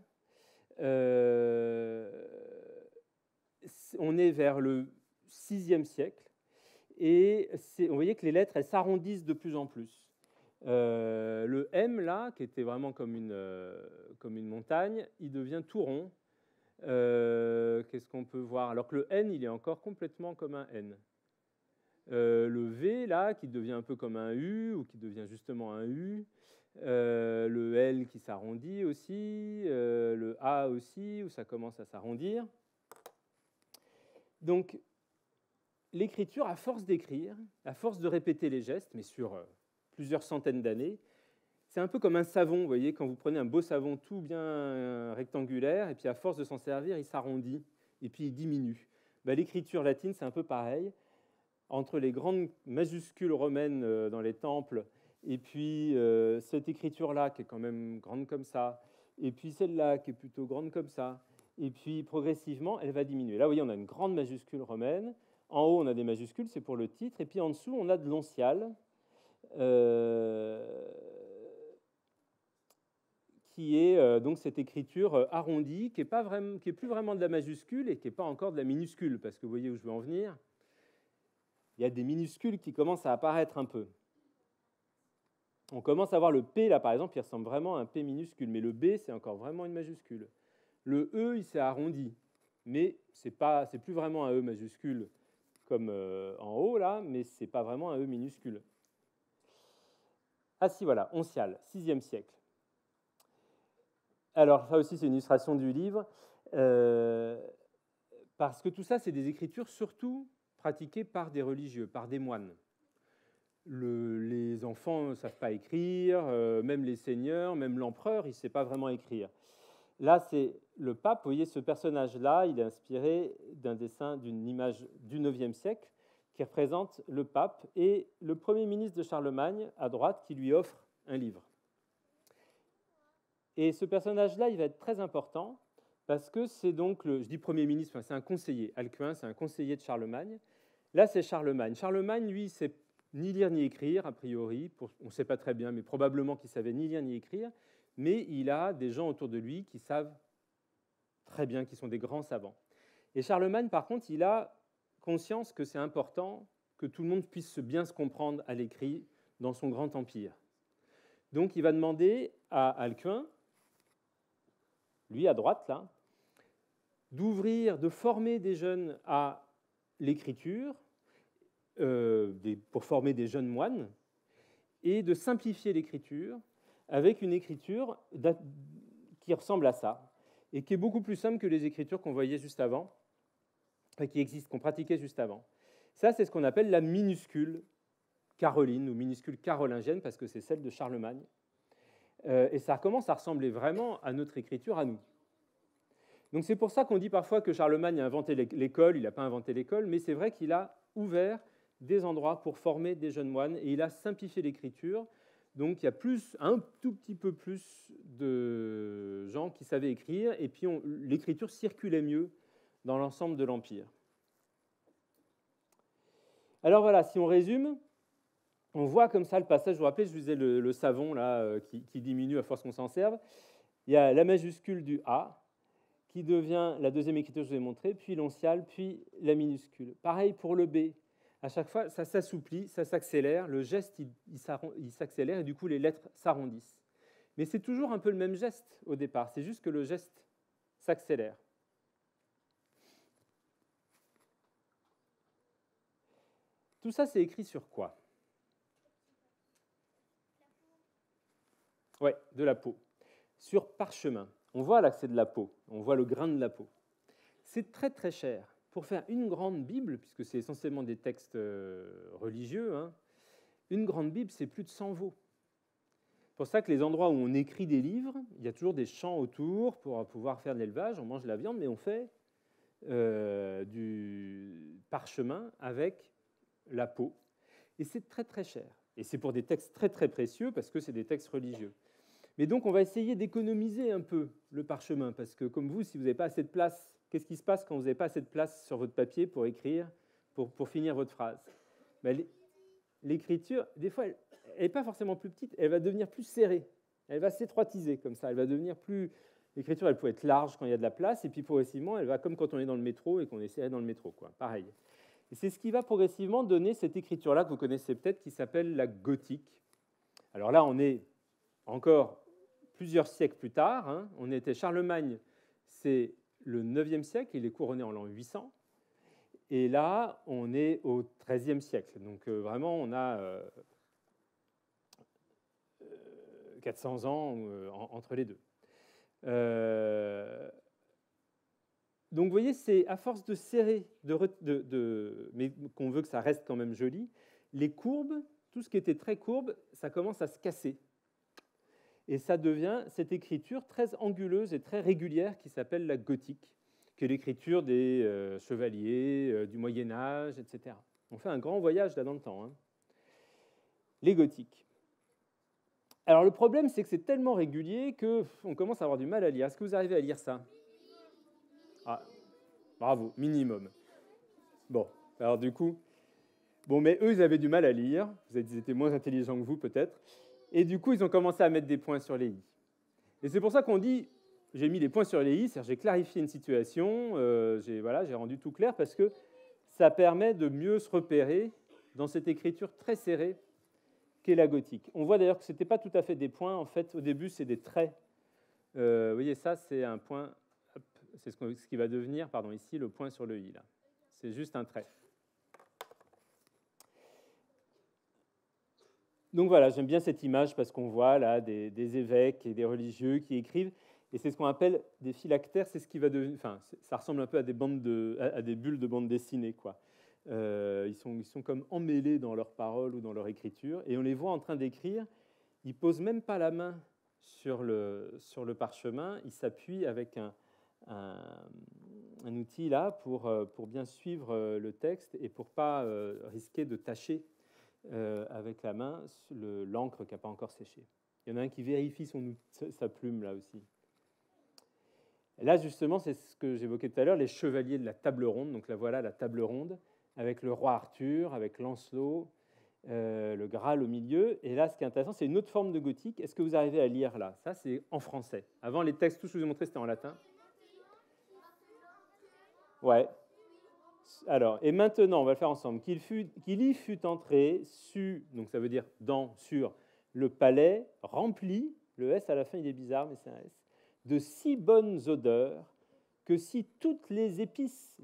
Speaker 1: On est vers le VIe siècle. Et vous voyez que les lettres, elles s'arrondissent de plus en plus. Le M, là, qui était vraiment comme une montagne, il devient tout rond. Qu'est-ce qu'on peut voir? Alors que le N, il est encore complètement comme un N. Le V, là, qui devient un peu comme un U, ou qui devient justement un U. Le L qui s'arrondit aussi. Le A aussi, où ça commence à s'arrondir. Donc, l'écriture, à force d'écrire, à force de répéter les gestes, mais sur plusieurs centaines d'années, c'est un peu comme un savon, vous voyez, quand vous prenez un beau savon tout bien rectangulaire, et puis à force de s'en servir, il s'arrondit, et puis il diminue. L'écriture latine, c'est un peu pareil. Entre les grandes majuscules romaines dans les temples, et puis cette écriture-là, qui est quand même grande comme ça, et puis celle-là, qui est plutôt grande comme ça, et puis progressivement, elle va diminuer. Là, vous voyez, on a une grande majuscule romaine. En haut, on a des majuscules, c'est pour le titre, et puis en dessous, on a de l'onciale, qui est donc cette écriture arrondie, qui est plus vraiment de la majuscule et qui n'est pas encore de la minuscule, parce que vous voyez où je veux en venir. Il y a des minuscules qui commencent à apparaître un peu. On commence à voir le P, là, par exemple, il ressemble vraiment à un P minuscule, mais le B, c'est encore vraiment une majuscule. Le E, il s'est arrondi, mais c'est plus vraiment un E majuscule comme en haut, là, mais ce n'est pas vraiment un E minuscule. Ah si, voilà, onciale, VIe siècle. Alors, ça aussi, c'est une illustration du livre, parce que tout ça, c'est des écritures surtout pratiquées par des religieux, par des moines. Les enfants ne savent pas écrire, même les seigneurs, même l'empereur, il ne sait pas vraiment écrire. Là, c'est le pape. Vous voyez, ce personnage-là, il est inspiré d'un dessin, d'une image du IXe siècle qui représente le pape et le premier ministre de Charlemagne, à droite, qui lui offre un livre. Et ce personnage-là, il va être très important parce que c'est donc, je dis premier ministre, c'est un conseiller. Alcuin, c'est un conseiller de Charlemagne. Là, c'est Charlemagne. Charlemagne, lui, il ne sait ni lire ni écrire, a priori. On ne sait pas très bien, mais probablement qu'il ne savait ni lire ni écrire. Mais il a des gens autour de lui qui savent très bien, qui sont des grands savants. Et Charlemagne, par contre, il a conscience que c'est important que tout le monde puisse bien se comprendre à l'écrit dans son grand empire. Donc, il va demander à Alcuin, lui à droite, là, de former des jeunes à l'écriture, pour former des jeunes moines, et de simplifier l'écriture avec une écriture qui ressemble à ça. et qui est beaucoup plus simple que les écritures qu'on voyait juste avant, qui existent, qu'on pratiquait juste avant. Ça, c'est ce qu'on appelle la minuscule caroline ou minuscule carolingienne, parce que c'est celle de Charlemagne. Et ça commence à ressembler vraiment à notre écriture à nous. Donc c'est pour ça qu'on dit parfois que Charlemagne a inventé l'école. Il n'a pas inventé l'école, mais c'est vrai qu'il a ouvert des endroits pour former des jeunes moines, et il a simplifié l'écriture. Donc il y a un tout petit peu plus de gens qui savaient écrire, et puis l'écriture circulait mieux dans l'ensemble de l'Empire. Alors voilà, si on résume, on voit comme ça le passage. Vous vous rappelez, je vous disais le savon là, qui diminue à force qu'on s'en serve. Il y a la majuscule du A, qui devient la deuxième écriture que je vous ai montrée, puis l'onciale, puis la minuscule. Pareil pour le B. À chaque fois, ça s'assouplit, ça s'accélère, le geste il s'accélère, et du coup les lettres s'arrondissent. Mais c'est toujours un peu le même geste au départ, c'est juste que le geste s'accélère. Tout ça, c'est écrit sur quoi? Oui, de la peau. Sur parchemin. On voit là que c'est de la peau, on voit le grain de la peau. C'est très très cher. Pour faire une grande Bible, puisque c'est essentiellement des textes religieux, hein, une grande Bible, c'est plus de 100 veaux. C'est pour ça que les endroits où on écrit des livres, il y a toujours des champs autour pour pouvoir faire de l'élevage. On mange de la viande, mais on fait du parchemin avec la peau. Et c'est très très cher. Et c'est pour des textes très très précieux, parce que c'est des textes religieux. Mais donc, on va essayer d'économiser un peu le parchemin, parce que comme vous, si vous n'avez pas assez de place, qu'est-ce qui se passe quand vous n'avez pas assez de place sur votre papier pour écrire, pour finir votre phrase? Ben, l'écriture, des fois, elle n'est pas forcément plus petite, elle va devenir plus serrée, elle va s'étroitiser comme ça, elle va devenir plus... L'écriture, elle peut être large quand il y a de la place, et puis progressivement, elle va comme quand on est dans le métro et qu'on est serré dans le métro, quoi. Pareil. Et c'est ce qui va progressivement donner cette écriture-là que vous connaissez peut-être, qui s'appelle la gothique. Alors là, on est encore plusieurs siècles plus tard, hein. On était Charlemagne, c'est le 9e siècle, il est couronné en l'an 800, et là, on est au 13e siècle. Donc vraiment, on a 400 ans entre les deux. Donc vous voyez, c'est à force de serrer, mais qu'on veut que ça reste quand même joli, les courbes, tout ce qui était très courbe, ça commence à se casser. Et ça devient cette écriture très anguleuse et très régulière qui s'appelle la gothique, qui est l'écriture des chevaliers, du Moyen-Âge, etc. On fait un grand voyage là dans le temps, hein. Les gothiques. Alors le problème, c'est que c'est tellement régulier qu'on commence à avoir du mal à lire. Est-ce que vous arrivez à lire ça? Ah, bravo, minimum. Bon, alors du coup... Bon, mais eux, ils avaient du mal à lire. Ils étaient moins intelligents que vous, peut-être. Et du coup, ils ont commencé à mettre des points sur les i. Et c'est pour ça qu'on dit, j'ai mis les points sur les i, c'est-à-dire j'ai clarifié une situation, j'ai rendu tout clair, parce que ça permet de mieux se repérer dans cette écriture très serrée qu'est la gothique. On voit d'ailleurs que ce n'était pas tout à fait des points, en fait, au début, c'est des traits. Vous voyez, ça, c'est un point, c'est ce qui va devenir, pardon, ici, le point sur le i, là. C'est juste un trait. Donc voilà, j'aime bien cette image parce qu'on voit là des évêques et des religieux qui écrivent, et c'est ce qu'on appelle des phylactères. C'est ce qui va devenir, enfin, ça ressemble un peu à des bulles de bande dessinée, quoi. Ils sont comme emmêlés dans leurs paroles ou dans leur écriture, et on les voit en train d'écrire. Ils posent même pas la main sur le parchemin, ils s'appuient avec un outil là pour bien suivre le texte et pour pas risquer de tâcher avec la main l'encre qui n'a pas encore séché. Il y en a un qui vérifie sa plume là aussi. Et là justement, c'est ce que j'évoquais tout à l'heure, les chevaliers de la table ronde. Donc là voilà la table ronde avec le roi Arthur, avec Lancelot, le Graal au milieu. Et là, ce qui est intéressant, c'est une autre forme de gothique. Est-ce que vous arrivez à lire là? Ça, c'est en français. Avant, les textes, tout ce que je vous ai montré, c'était en latin. Ouais. Alors, et maintenant, on va le faire ensemble. Qu'il y fut entré, donc ça veut dire sur le palais, rempli, le S à la fin, il est bizarre, mais c'est un S, de si bonnes odeurs que si toutes les épices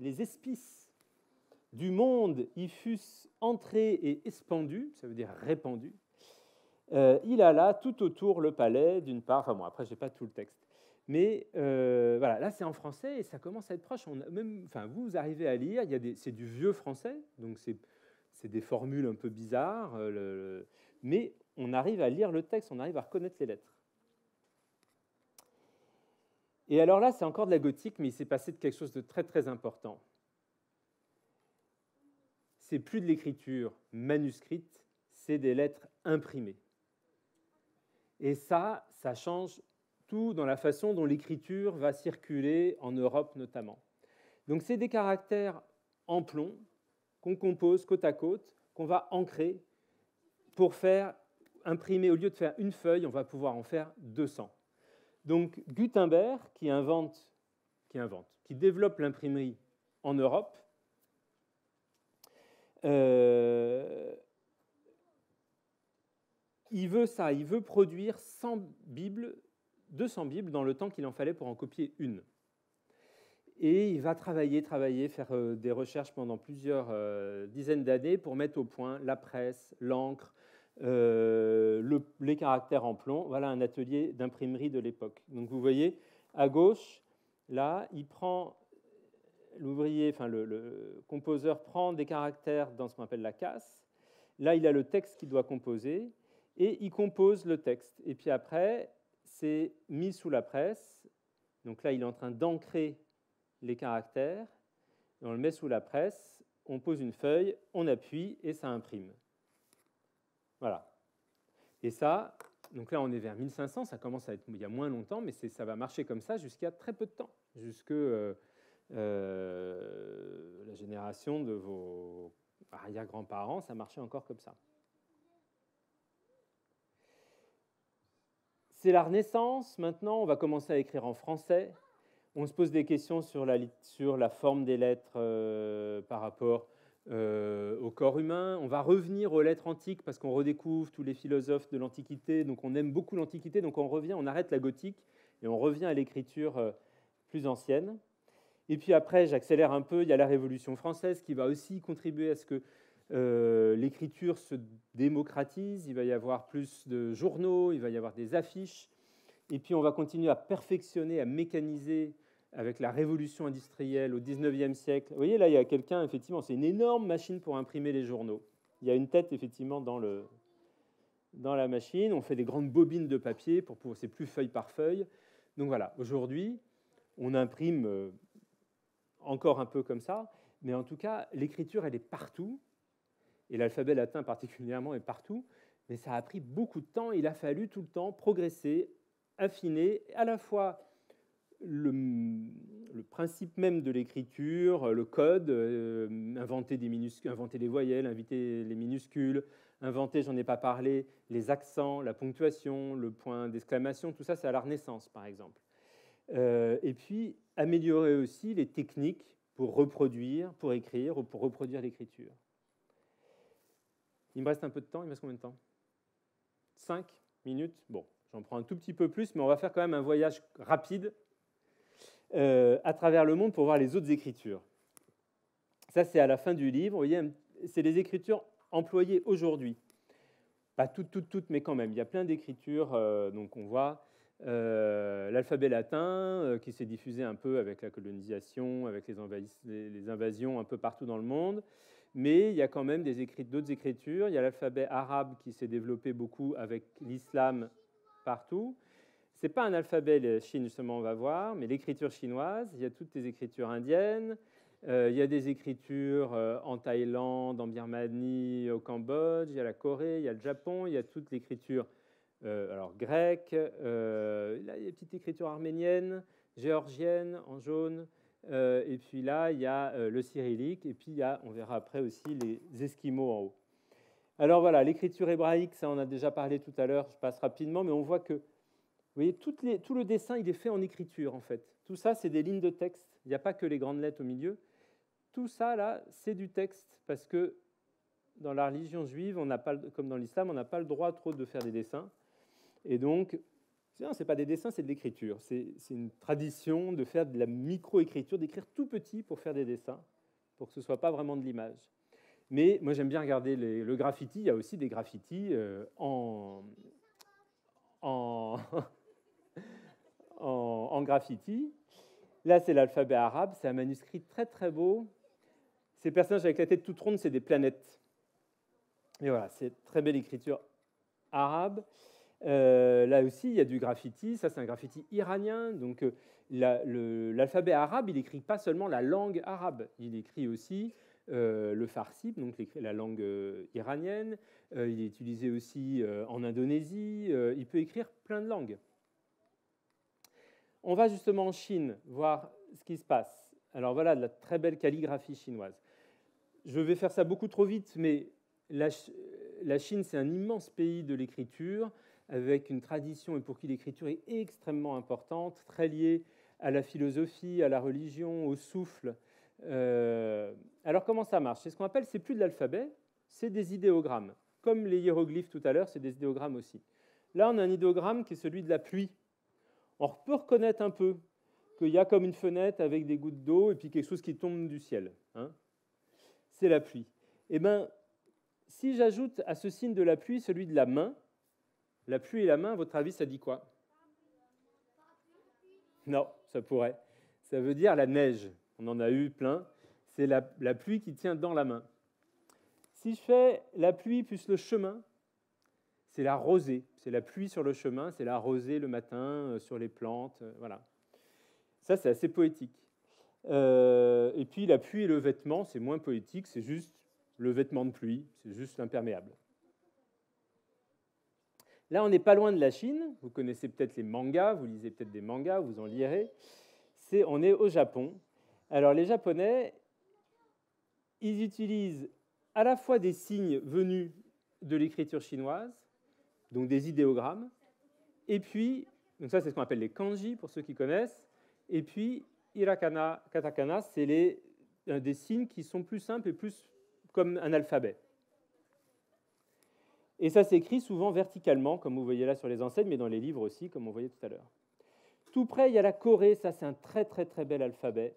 Speaker 1: du monde y fussent entrées et espendues, ça veut dire répandues, il alla tout autour le palais, d'une part, enfin bon, après, je n'ai pas tout le texte, Mais voilà, là c'est en français et ça commence à être proche. Vous arrivez à lire, c'est du vieux français, donc c'est des formules un peu bizarres, mais on arrive à lire le texte, on arrive à reconnaître les lettres. Et alors là, c'est encore de la gothique, mais il s'est passé quelque chose de très très important. C'est plus de l'écriture manuscrite, c'est des lettres imprimées. Et ça change tout dans la façon dont l'écriture va circuler en Europe notamment. Donc c'est des caractères en plomb qu'on compose côte à côte, qu'on va ancrer pour faire imprimer, au lieu de faire une feuille, on va pouvoir en faire 200. Donc Gutenberg, qui développe l'imprimerie en Europe, il veut produire 200 Bibles dans le temps qu'il en fallait pour en copier une. Et il va travailler, faire des recherches pendant plusieurs dizaines d'années pour mettre au point la presse, l'encre, les caractères en plomb. Voilà un atelier d'imprimerie de l'époque. Donc vous voyez, à gauche, là, il prend l'ouvrier, le composeur prend des caractères dans ce qu'on appelle la casse. Là, il a le texte qu'il doit composer et il compose le texte. Et puis après, c'est mis sous la presse. Donc là, il est en train d'ancrer les caractères. On le met sous la presse, on pose une feuille, on appuie et ça imprime. Voilà. Et ça, donc là, on est vers 1500, ça commence à être il y a moins longtemps, mais ça va marcher comme ça jusqu'à très peu de temps, jusque la génération de vos arrière-grands-parents, ça marchait encore comme ça. C'est la Renaissance, maintenant, on va commencer à écrire en français. On se pose des questions sur la forme des lettres par rapport au corps humain. On va revenir aux lettres antiques parce qu'on redécouvre tous les philosophes de l'Antiquité. Donc on aime beaucoup l'Antiquité, donc on arrête la gothique et on revient à l'écriture plus ancienne. Et puis après, j'accélère un peu, il y a la Révolution française qui va aussi contribuer à ce que l'écriture se démocratise. Il va y avoir plus de journaux, il va y avoir des affiches. Et puis on va continuer à perfectionner, à mécaniser avec la révolution industrielle au XIXe siècle. Vous voyez, là, il y a quelqu'un, effectivement, c'est une énorme machine pour imprimer les journaux. Il y a une tête, effectivement, dans la machine. On fait des grandes bobines de papier, c'est plus feuille par feuille. Donc voilà, aujourd'hui, on imprime encore un peu comme ça, mais en tout cas, l'écriture, elle est partout, et l'alphabet latin particulièrement est partout, mais ça a pris beaucoup de temps. Il a fallu tout le temps progresser, affiner à la fois le principe même de l'écriture, le code, inventer les voyelles, inventer les minuscules, inventer, j'en ai pas parlé, les accents, la ponctuation, le point d'exclamation, tout ça, c'est à la Renaissance, par exemple. Et puis, améliorer aussi les techniques pour reproduire, pour écrire ou pour reproduire l'écriture. Il me reste un peu de temps, il me reste combien de temps ? 5 minutes ? Bon, j'en prends un tout petit peu plus, mais on va faire quand même un voyage rapide à travers le monde pour voir les autres écritures. Ça, c'est à la fin du livre. Vous voyez, c'est les écritures employées aujourd'hui. Pas toutes, mais quand même. Il y a plein d'écritures. Donc, on voit l'alphabet latin qui s'est diffusé un peu avec la colonisation, avec les invasions un peu partout dans le monde. Mais il y a quand même d'autres écritures. Il y a l'alphabet arabe qui s'est développé beaucoup avec l'islam partout. Ce n'est pas un alphabet, la Chine, justement, on va voir, mais l'écriture chinoise, il y a toutes les écritures indiennes, il y a des écritures en Thaïlande, en Birmanie, au Cambodge, il y a la Corée, il y a le Japon, il y a toute l'écriture grecque, là, il y a des petites écritures arméniennes, géorgiennes, en jaune, et puis là, il y a le cyrillique, et puis il y a, on verra après aussi, les Esquimaux en haut. Alors voilà, l'écriture hébraïque, ça on a déjà parlé tout à l'heure, je passe rapidement, mais on voit que vous voyez, tout le dessin, il est fait en écriture, en fait. Tout ça, c'est des lignes de texte. Il n'y a pas que les grandes lettres au milieu. Tout ça, là, c'est du texte, parce que dans la religion juive, on n'a pas, comme dans l'islam, on n'a pas le droit trop de faire des dessins. Et donc, ce n'est pas des dessins, c'est de l'écriture. C'est une tradition de faire de la micro-écriture, d'écrire tout petit pour faire des dessins, pour que ce ne soit pas vraiment de l'image. Mais moi, j'aime bien regarder le graffiti. Il y a aussi des graffitis en en graffiti. Là, c'est l'alphabet arabe. C'est un manuscrit très, très beau. Ces personnages avec la tête toute ronde, c'est des planètes. Et voilà, c'est très belle écriture arabe. Là aussi, il y a du graffiti. Ça, c'est un graffiti iranien. Donc, l'alphabet arabe, il n'écrit pas seulement la langue arabe. Il écrit aussi le farsi, donc la langue iranienne. Il est utilisé aussi en Indonésie. Il peut écrire plein de langues. On va justement en Chine voir ce qui se passe. Alors voilà, de la très belle calligraphie chinoise. Je vais faire ça beaucoup trop vite, mais la Chine, c'est un immense pays de l'écriture, avec une tradition et pour qui l'écriture est extrêmement importante, très liée à la philosophie, à la religion, au souffle. Alors comment ça marche? C'est ce qu'on appelle, c'est plus de l'alphabet, c'est des idéogrammes. Comme les hiéroglyphes tout à l'heure, c'est des idéogrammes aussi. Là, on a un idéogramme qui est celui de la pluie. On peut reconnaître un peu qu'il y a comme une fenêtre avec des gouttes d'eau et puis quelque chose qui tombe du ciel. Hein, c'est la pluie. Eh bien, si j'ajoute à ce signe de la pluie celui de la main, la pluie et la main, à votre avis, ça dit quoi? Non, ça pourrait. Ça veut dire la neige. On en a eu plein. C'est la pluie qui tient dans la main. Si je fais la pluie plus le chemin, c'est la rosée. C'est la pluie sur le chemin, c'est la rosée le matin sur les plantes. Voilà. Ça, c'est assez poétique. Et puis la pluie et le vêtement, c'est moins poétique, c'est juste le vêtement de pluie, c'est juste l'imperméable. Là, on n'est pas loin de la Chine. Vous connaissez peut-être les mangas, vous lisez peut-être des mangas, vous en lirez. On est au Japon. Alors, les Japonais, ils utilisent à la fois des signes venus de l'écriture chinoise, donc des idéogrammes, et puis, donc ça, c'est ce qu'on appelle les kanji, pour ceux qui connaissent, et puis, hirakana, katakana, c'est des signes qui sont plus simples et plus comme un alphabet. Et ça s'écrit souvent verticalement, comme vous voyez là sur les enseignes, mais dans les livres aussi, comme on voyait tout à l'heure. Tout près, il y a la Corée, ça c'est un très très très bel alphabet.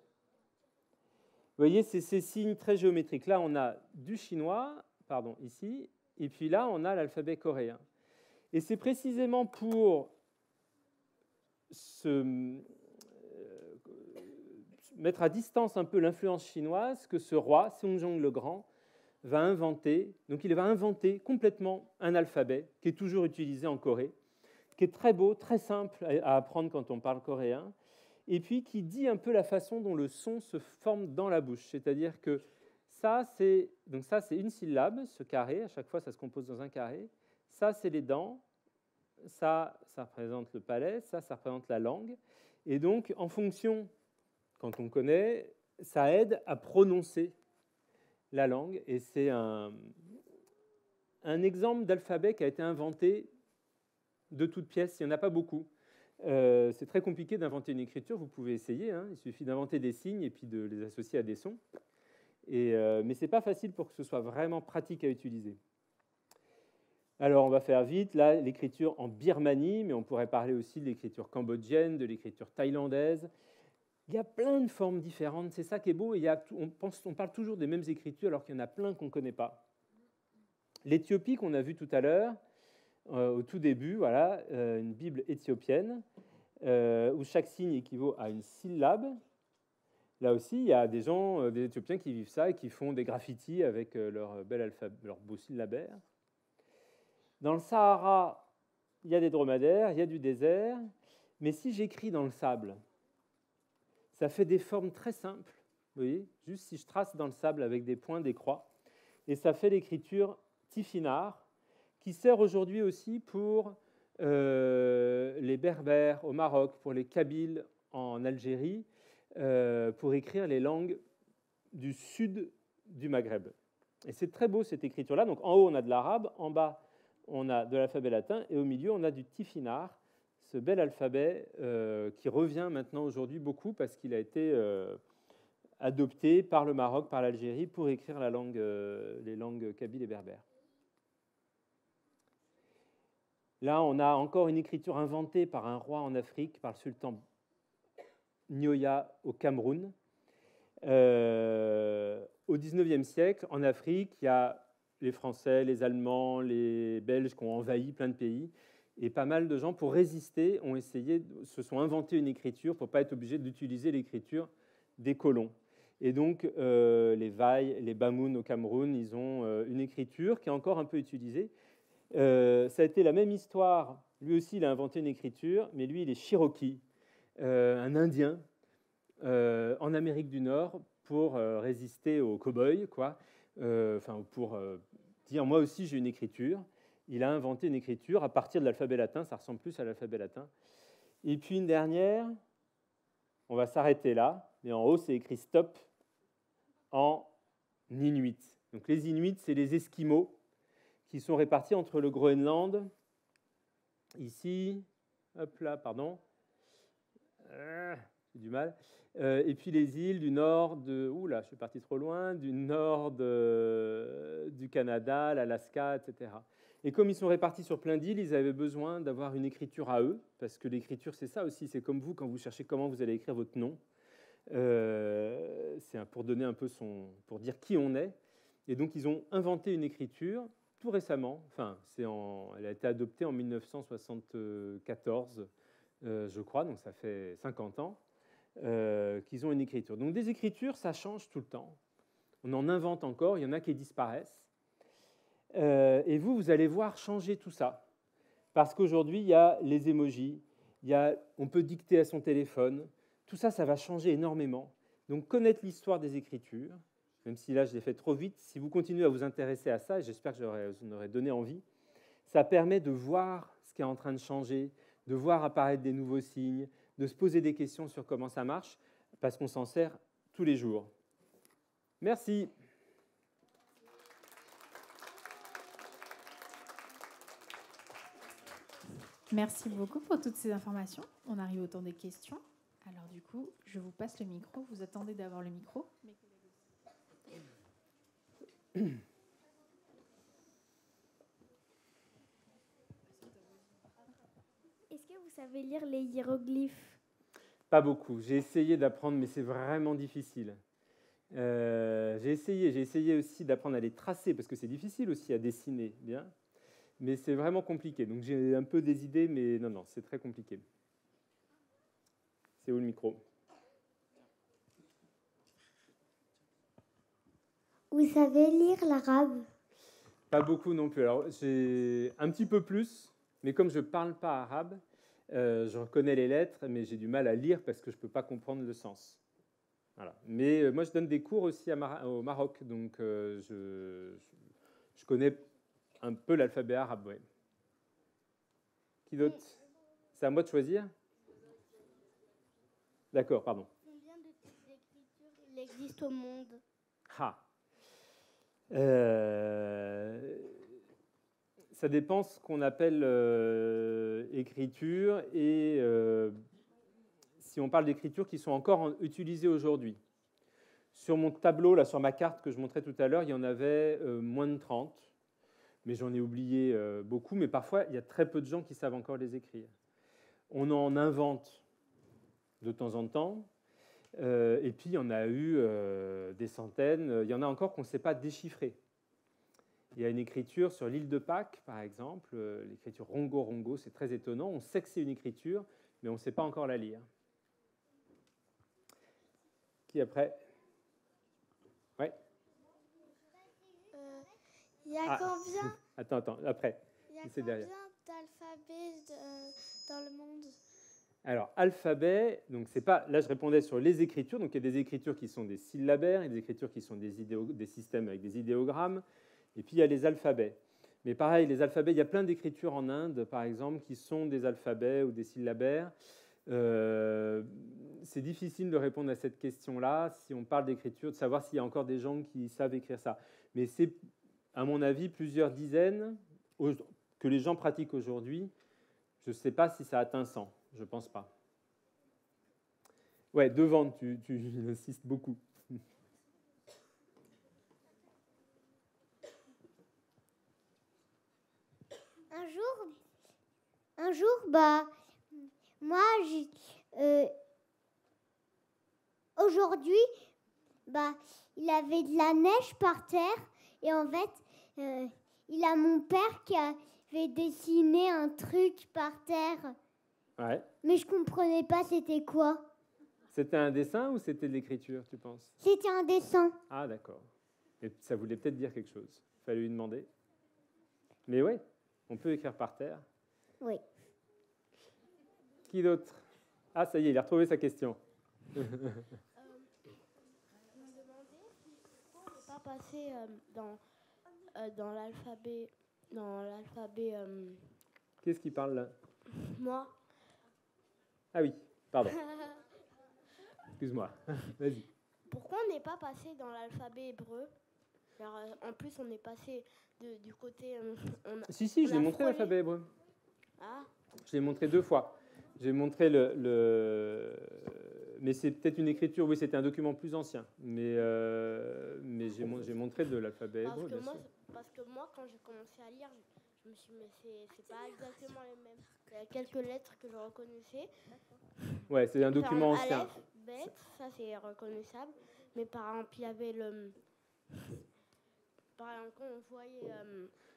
Speaker 1: Vous voyez, c'est ces signes très géométriques. Là, on a du chinois, pardon, ici, et puis là, on a l'alphabet coréen. Et c'est précisément pour mettre à distance un peu l'influence chinoise que ce roi, Seongjong le Grand, va inventer, donc il va inventer complètement un alphabet qui est toujours utilisé en Corée, qui est très beau, très simple à apprendre quand on parle coréen, et puis qui dit un peu la façon dont le son se forme dans la bouche. C'est-à-dire que ça, c'est une syllabe, ce carré, à chaque fois ça se compose dans un carré. Ça, c'est les dents, ça représente le palais, ça représente la langue. Et donc, en fonction, quand on connaît, ça aide à prononcer la langue, et c'est un exemple d'alphabet qui a été inventé de toutes pièces. Il n'y en a pas beaucoup. C'est très compliqué d'inventer une écriture, vous pouvez essayer, hein. Il suffit d'inventer des signes et puis de les associer à des sons. Mais ce n'est pas facile pour que ce soit vraiment pratique à utiliser. Alors, on va faire vite. Là, l'écriture en Birmanie, mais on pourrait parler aussi de l'écriture cambodgienne, de l'écriture thaïlandaise. Il y a plein de formes différentes, c'est ça qui est beau. On parle toujours des mêmes écritures alors qu'il y en a plein qu'on ne connaît pas. L'Éthiopie qu'on a vu tout à l'heure, au tout début, voilà, une Bible éthiopienne, où chaque signe équivaut à une syllabe. Là aussi, il y a des gens, des Éthiopiens qui vivent ça et qui font des graffitis avec leur bel alphabet, leur beau syllabaire. Dans le Sahara, il y a des dromadaires, il y a du désert, mais si j'écris dans le sable, ça fait des formes très simples, vous voyez, juste si je trace dans le sable avec des points, des croix, et ça fait l'écriture tifinagh, qui sert aujourd'hui aussi pour les Berbères au Maroc, pour les Kabyles en Algérie, pour écrire les langues du sud du Maghreb. Et c'est très beau cette écriture-là. Donc en haut, on a de l'arabe, en bas, on a de l'alphabet latin, et au milieu, on a du tifinagh, ce bel alphabet qui revient maintenant aujourd'hui beaucoup parce qu'il a été adopté par le Maroc, par l'Algérie, pour écrire les langues kabyles et berbères. Là, on a encore une écriture inventée par un roi en Afrique, par le sultan Nyoya au Cameroun. Au XIXe siècle, en Afrique, il y a les Français, les Allemands, les Belges qui ont envahi plein de pays. Et pas mal de gens, pour résister, se sont inventés une écriture pour ne pas être obligés d'utiliser l'écriture des colons. Et donc, les Vai, les Bamoun au Cameroun, ils ont une écriture qui est encore un peu utilisée. Ça a été la même histoire. Lui aussi, il a inventé une écriture, mais lui, il est Cherokee, un Indien, en Amérique du Nord, pour résister aux cow-boys, quoi. Pour dire, moi aussi, j'ai une écriture. Il a inventé une écriture à partir de l'alphabet latin, ça ressemble plus à l'alphabet latin. Et puis une dernière, on va s'arrêter là, mais en haut, c'est écrit stop en inuit. Donc les Inuits, c'est les Esquimaux qui sont répartis entre le Groenland, ici, hop là, pardon, j'ai du mal, et puis les îles du nord de, oula, je suis parti trop loin, du nord du Canada, l'Alaska, etc. Et comme ils sont répartis sur plein d'îles, ils avaient besoin d'avoir une écriture à eux, parce que l'écriture, c'est ça aussi, c'est comme vous, quand vous cherchez comment vous allez écrire votre nom, c'est pour donner un peu pour dire qui on est. Et donc, ils ont inventé une écriture tout récemment, elle a été adoptée en 1974, je crois, donc ça fait 50 ans, qu'ils ont une écriture. Donc, des écritures, ça change tout le temps. On en invente encore, il y en a qui disparaissent. Et vous allez voir changer tout ça. Parce qu'aujourd'hui, il y a les emojis, on peut dicter à son téléphone. Tout ça, ça va changer énormément. Donc, connaître l'histoire des écritures, même si là, je l'ai fait trop vite, si vous continuez à vous intéresser à ça, et j'espère que je vous en aurai donné envie, ça permet de voir ce qui est en train de changer, de voir apparaître des nouveaux signes, de se poser des questions sur comment ça marche, parce qu'on s'en sert tous les jours. Merci.
Speaker 2: Merci beaucoup pour toutes ces informations. On arrive au temps des questions. Alors du coup, je vous passe le micro. Vous attendez d'avoir le micro.
Speaker 3: Est-ce que vous savez lire les hiéroglyphes?
Speaker 1: Pas beaucoup. J'ai essayé d'apprendre, mais c'est vraiment difficile. J'ai essayé aussi d'apprendre à les tracer, parce que c'est difficile aussi à dessiner, bien. Mais c'est vraiment compliqué. Donc j'ai un peu des idées, mais non, c'est très compliqué. C'est où le micro?
Speaker 3: Vous savez lire l'arabe?
Speaker 1: Pas beaucoup non plus. Alors j'ai un petit peu plus, mais comme je ne parle pas arabe, je reconnais les lettres, mais j'ai du mal à lire parce que je ne peux pas comprendre le sens. Voilà. Mais moi, je donne des cours aussi au Maroc, donc je connais un peu l'alphabet arabe. Ouais. Qui d'autre? C'est à moi de choisir? D'accord, pardon.
Speaker 3: Combien de types d'écriture il existe au monde?
Speaker 1: Ça dépend ce qu'on appelle écriture et si on parle d'écritures qui sont encore utilisées aujourd'hui. Sur mon tableau, là, sur ma carte que je montrais tout à l'heure, il y en avait moins de 30, mais j'en ai oublié beaucoup, mais parfois, il y a très peu de gens qui savent encore les écrire. On en invente de temps en temps, et puis il y en a eu des centaines, il y en a encore qu'on ne sait pas déchiffrer. Il y a une écriture sur l'île de Pâques, par exemple, l'écriture Rongo-Rongo, c'est très étonnant, on sait que c'est une écriture, mais on ne sait pas encore la lire. Qui après? Ouais.
Speaker 3: Il y a combien?
Speaker 1: Attends, après.
Speaker 3: Il y a combien d'alphabets dans le monde?
Speaker 1: Alors, alphabet, donc c'est pas. Là, je répondais sur les écritures. Donc, il y a des écritures qui sont des syllabaires, il y a des écritures qui sont des systèmes avec des idéogrammes, et puis il y a les alphabets. Mais pareil, les alphabets, il y a plein d'écritures en Inde, par exemple, qui sont des alphabets ou des syllabaires. C'est difficile de répondre à cette question-là, si on parle d'écriture, de savoir s'il y a encore des gens qui savent écrire ça. Mais c'est, à mon avis, plusieurs dizaines que les gens pratiquent aujourd'hui. Je ne sais pas si ça atteint 100, je ne pense pas. Ouais, devant, tu insistes beaucoup.
Speaker 3: Un jour, moi, aujourd'hui, il avait de la neige par terre et en fait, il a mon père qui a
Speaker 4: fait dessiner un truc par terre.
Speaker 1: Ouais.
Speaker 4: Mais je comprenais pas c'était quoi.
Speaker 1: C'était un dessin ou c'était de l'écriture, tu penses?
Speaker 4: C'était un dessin.
Speaker 1: Ah, d'accord. Et ça voulait peut-être dire quelque chose. Il fallait lui demander. Mais oui, on peut écrire par terre.
Speaker 4: Oui.
Speaker 1: Qui d'autre? Ah, ça y est, il a retrouvé sa question.
Speaker 3: Je me demandais si pourquoi on n'est pas passé dans l'alphabet.
Speaker 1: Qu'est-ce qui parle là?
Speaker 3: Moi.
Speaker 1: Ah oui, pardon. Excuse-moi. Vas-y.
Speaker 3: Pourquoi on n'est pas passé dans l'alphabet hébreu? Alors, en plus, on est passé du côté.
Speaker 1: Si, je
Speaker 3: on
Speaker 1: l'ai
Speaker 3: a
Speaker 1: montré
Speaker 3: frôlé.
Speaker 1: l'alphabet hébreu.
Speaker 3: Ah,
Speaker 1: Je l'ai montré 2 fois. J'ai montré mais c'est peut-être une écriture, oui, c'était un document plus ancien. Mais j'ai montré de l'alphabet hébreu, bien sûr.
Speaker 3: parce que moi, quand j'ai commencé à lire, je me suis dit, mais c'est pas exactement les mêmes. Il y a quelques lettres que je reconnaissais.
Speaker 1: Ouais, c'est un document
Speaker 3: Par exemple,
Speaker 1: ancien.
Speaker 3: Aleph, Bet, ça c'est reconnaissable. Mais par exemple, il y avait le. Par exemple, quand on voyait.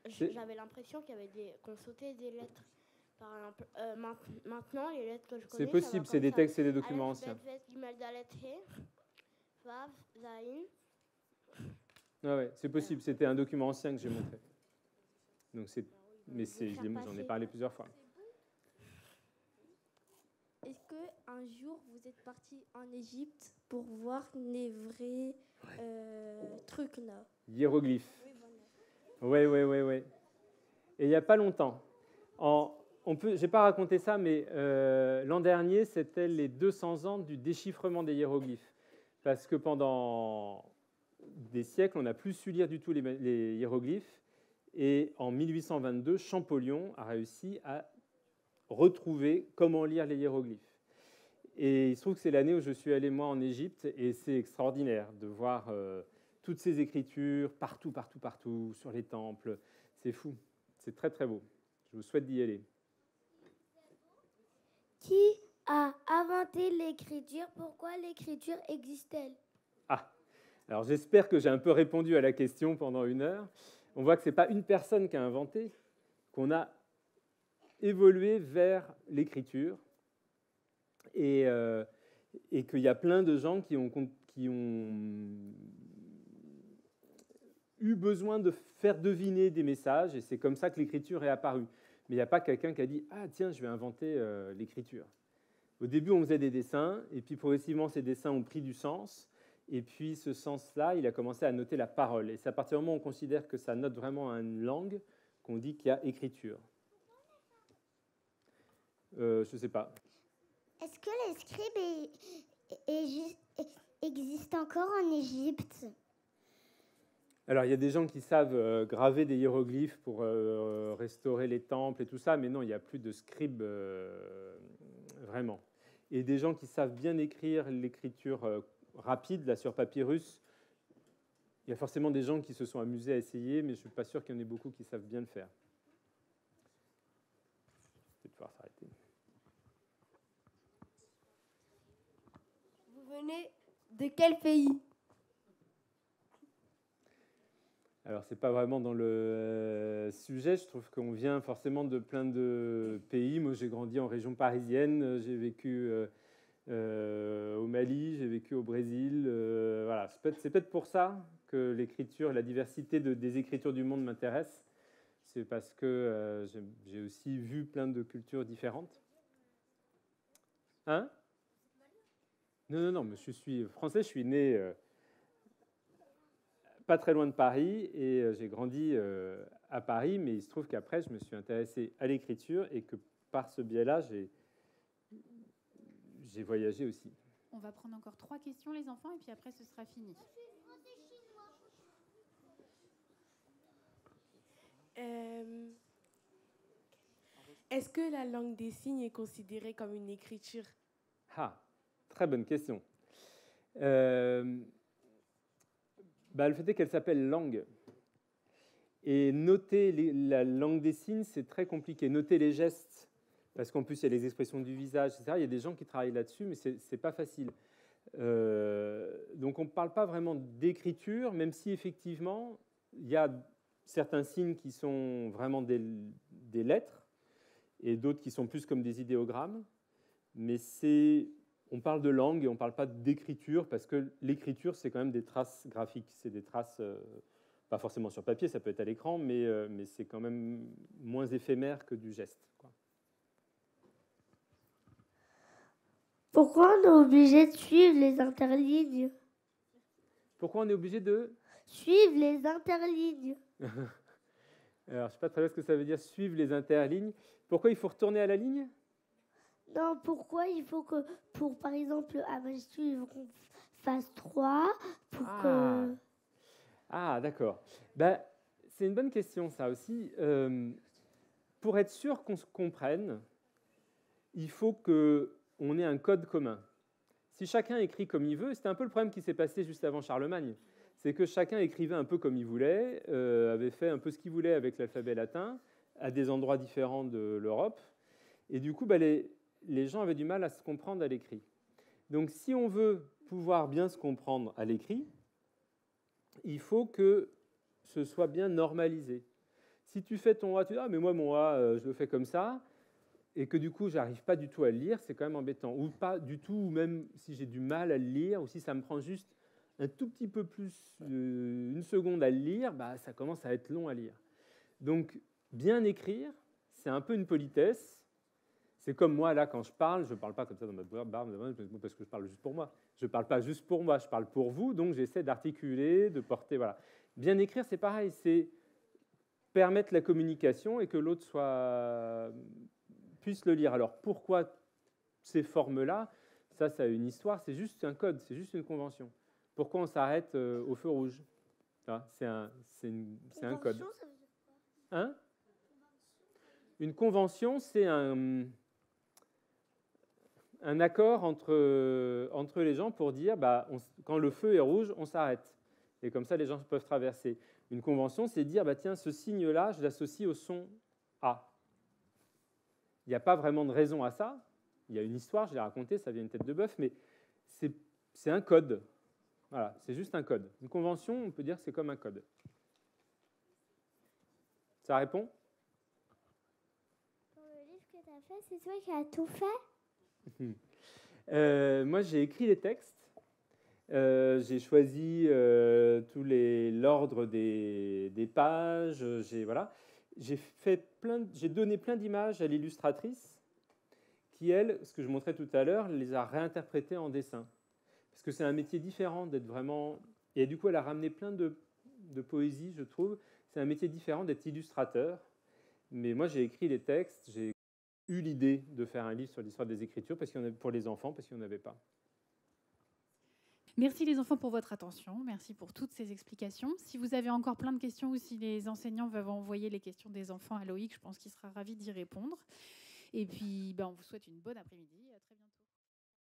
Speaker 3: J'avais l'impression qu'on sautait des lettres. Par exemple, maintenant, les lettres que je connais.
Speaker 1: C'est possible, c'est des textes et des documents
Speaker 3: Aleph,
Speaker 1: anciens.
Speaker 3: Bet, Bet, Gimel, Dalet, He, Vav, Zayin.
Speaker 1: Ouais, c'est possible, c'était un document ancien que j'ai montré. Donc mais j'en ai parlé plusieurs fois.
Speaker 5: Est-ce qu'un jour, vous êtes parti en Égypte pour voir les vrais trucs là?
Speaker 1: Hiéroglyphes. Oui. Et il n'y a pas longtemps, je n'ai pas raconté ça, mais l'an dernier, c'était les 200 ans du déchiffrement des hiéroglyphes. Parce que pendant des siècles, on n'a plus su lire du tout les hiéroglyphes. Et en 1822, Champollion a réussi à retrouver comment lire les hiéroglyphes. Et il se trouve que c'est l'année où je suis allé, moi, en Égypte, et c'est extraordinaire de voir toutes ces écritures partout, sur les temples. C'est fou, c'est très, très beau. Je vous souhaite d'y aller.
Speaker 4: Qui a inventé l'écriture? Pourquoi l'écriture existe-t-elle?
Speaker 1: Ah, alors j'espère que j'ai un peu répondu à la question pendant 1 heure. On voit que ce n'est pas une personne qui a inventé, qu'on a évolué vers l'écriture et qu'il y a plein de gens qui ont eu besoin de faire deviner des messages et c'est comme ça que l'écriture est apparue. Mais il n'y a pas quelqu'un qui a dit « Ah tiens, je vais inventer l'écriture ». Au début, on faisait des dessins et puis progressivement, ces dessins ont pris du sens. Et puis, ce sens-là, il a commencé à noter la parole. Et c'est à partir du moment où on considère que ça note vraiment une langue qu'on dit qu'il y a écriture. Je ne sais pas.
Speaker 4: Est-ce que les scribes existent encore en Égypte?
Speaker 1: Alors, il y a des gens qui savent graver des hiéroglyphes pour restaurer les temples et tout ça, mais non, il n'y a plus de scribes vraiment. Et des gens qui savent bien écrire l'écriture rapide, là, sur papyrus, il y a forcément des gens qui se sont amusés à essayer, mais je ne suis pas sûr qu'il y en ait beaucoup qui savent bien le faire. Je vais devoir s'arrêter.
Speaker 5: Vous venez de quel pays?
Speaker 1: Alors, ce n'est pas vraiment dans le sujet. Je trouve qu'on vient forcément de plein de pays. Moi, j'ai grandi en région parisienne. J'ai vécu au Mali, j'ai vécu au Brésil. Voilà. C'est peut-être pour ça que l'écriture, la diversité des écritures du monde m'intéresse. C'est parce que j'ai aussi vu plein de cultures différentes. Hein? Non, mais je suis français. Je suis né pas très loin de Paris et j'ai grandi à Paris, mais il se trouve qu'après, je me suis intéressé à l'écriture et que par ce biais-là, j'ai voyagé aussi.
Speaker 2: On va prendre encore 3 questions, les enfants, et puis après, ce sera fini.
Speaker 6: Est-ce que la langue des signes est considérée comme une écriture?
Speaker 1: Ah, très bonne question. Le fait est qu'elle s'appelle langue. Et noter la langue des signes, c'est très compliqué. Noter les gestes, parce qu'en plus, il y a les expressions du visage, etc. Il y a des gens qui travaillent là-dessus, mais ce n'est pas facile. Donc, on ne parle pas vraiment d'écriture, même si, effectivement, il y a certains signes qui sont vraiment des des lettres, et d'autres qui sont plus comme des idéogrammes. Mais on parle de langue et on ne parle pas d'écriture, parce que l'écriture, c'est quand même des traces graphiques. C'est des traces, pas forcément sur papier, ça peut être à l'écran, mais c'est quand même moins éphémère que du geste, quoi.
Speaker 4: Pourquoi on est obligé de suivre les interlignes?
Speaker 1: Pourquoi on est obligé de...
Speaker 4: Suivre les interlignes.
Speaker 1: Alors, je ne sais pas très bien ce que ça veut dire, suivre les interlignes. Pourquoi il faut retourner à la ligne?
Speaker 4: Non, pourquoi il faut que, par exemple, suivre, on fasse 3 pour que...
Speaker 1: Ah, d'accord. Ben, c'est une bonne question, ça aussi. Pour être sûr qu'on se comprenne, il faut qu'on ait un code commun. Si chacun écrit comme il veut, c'était un peu le problème qui s'est passé juste avant Charlemagne, c'est que chacun écrivait un peu comme il voulait, avait fait un peu ce qu'il voulait avec l'alphabet latin, à des endroits différents de l'Europe, et du coup, les gens avaient du mal à se comprendre à l'écrit. Donc, si on veut pouvoir bien se comprendre à l'écrit, il faut que ce soit bien normalisé. Si tu fais ton A, tu dis « Ah, mais moi, mon A, je le fais comme ça », et que du coup, je n'arrive pas du tout à le lire, c'est quand même embêtant. Ou pas du tout, ou même si j'ai du mal à le lire, ou si ça me prend juste un tout petit peu plus, une seconde à le lire, ça commence à être long à lire. Donc, bien écrire, c'est un peu une politesse. C'est comme moi, là, quand je parle pas comme ça dans ma barbe, parce que je parle juste pour moi. Je ne parle pas juste pour moi, je parle pour vous, donc j'essaie d'articuler, de porter, voilà. Bien écrire, c'est pareil, c'est permettre la communication et que l'autre puisse le lire. Alors, pourquoi ces formes-là? Ça a une histoire, c'est juste un code, c'est juste une convention. Pourquoi on s'arrête au feu rouge? C'est un code. Hein? Une convention, c'est un accord entre les gens pour dire quand le feu est rouge, on s'arrête. Et comme ça, les gens peuvent traverser. Une convention, c'est dire tiens, ce signe-là, je l'associe au son A. Il n'y a pas vraiment de raison à ça. Il y a une histoire, je l'ai racontée, ça vient une tête de bœuf, mais c'est un code. Voilà, c'est juste un code. Une convention, on peut dire que c'est comme un code. Ça répond?
Speaker 4: Pour le livre que tu as fait, c'est toi qui as tout fait?
Speaker 1: Moi, j'ai écrit les textes. J'ai choisi l'ordre des pages. J'ai donné plein d'images à l'illustratrice qui, elle, ce que je montrais tout à l'heure, les a réinterprétées en dessin. Parce que c'est un métier différent d'être vraiment... Et du coup, elle a ramené plein de poésie, je trouve. C'est un métier différent d'être illustrateur. Mais moi, j'ai écrit les textes. J'ai eu l'idée de faire un livre sur l'histoire des écritures pour les enfants, parce qu'il n'y en avait pas.
Speaker 2: Merci les enfants pour votre attention. Merci pour toutes ces explications. Si vous avez encore plein de questions ou si les enseignants veulent envoyer les questions des enfants à Loïc, je pense qu'il sera ravi d'y répondre. Et puis, on vous souhaite une bonne après-midi. À très bientôt.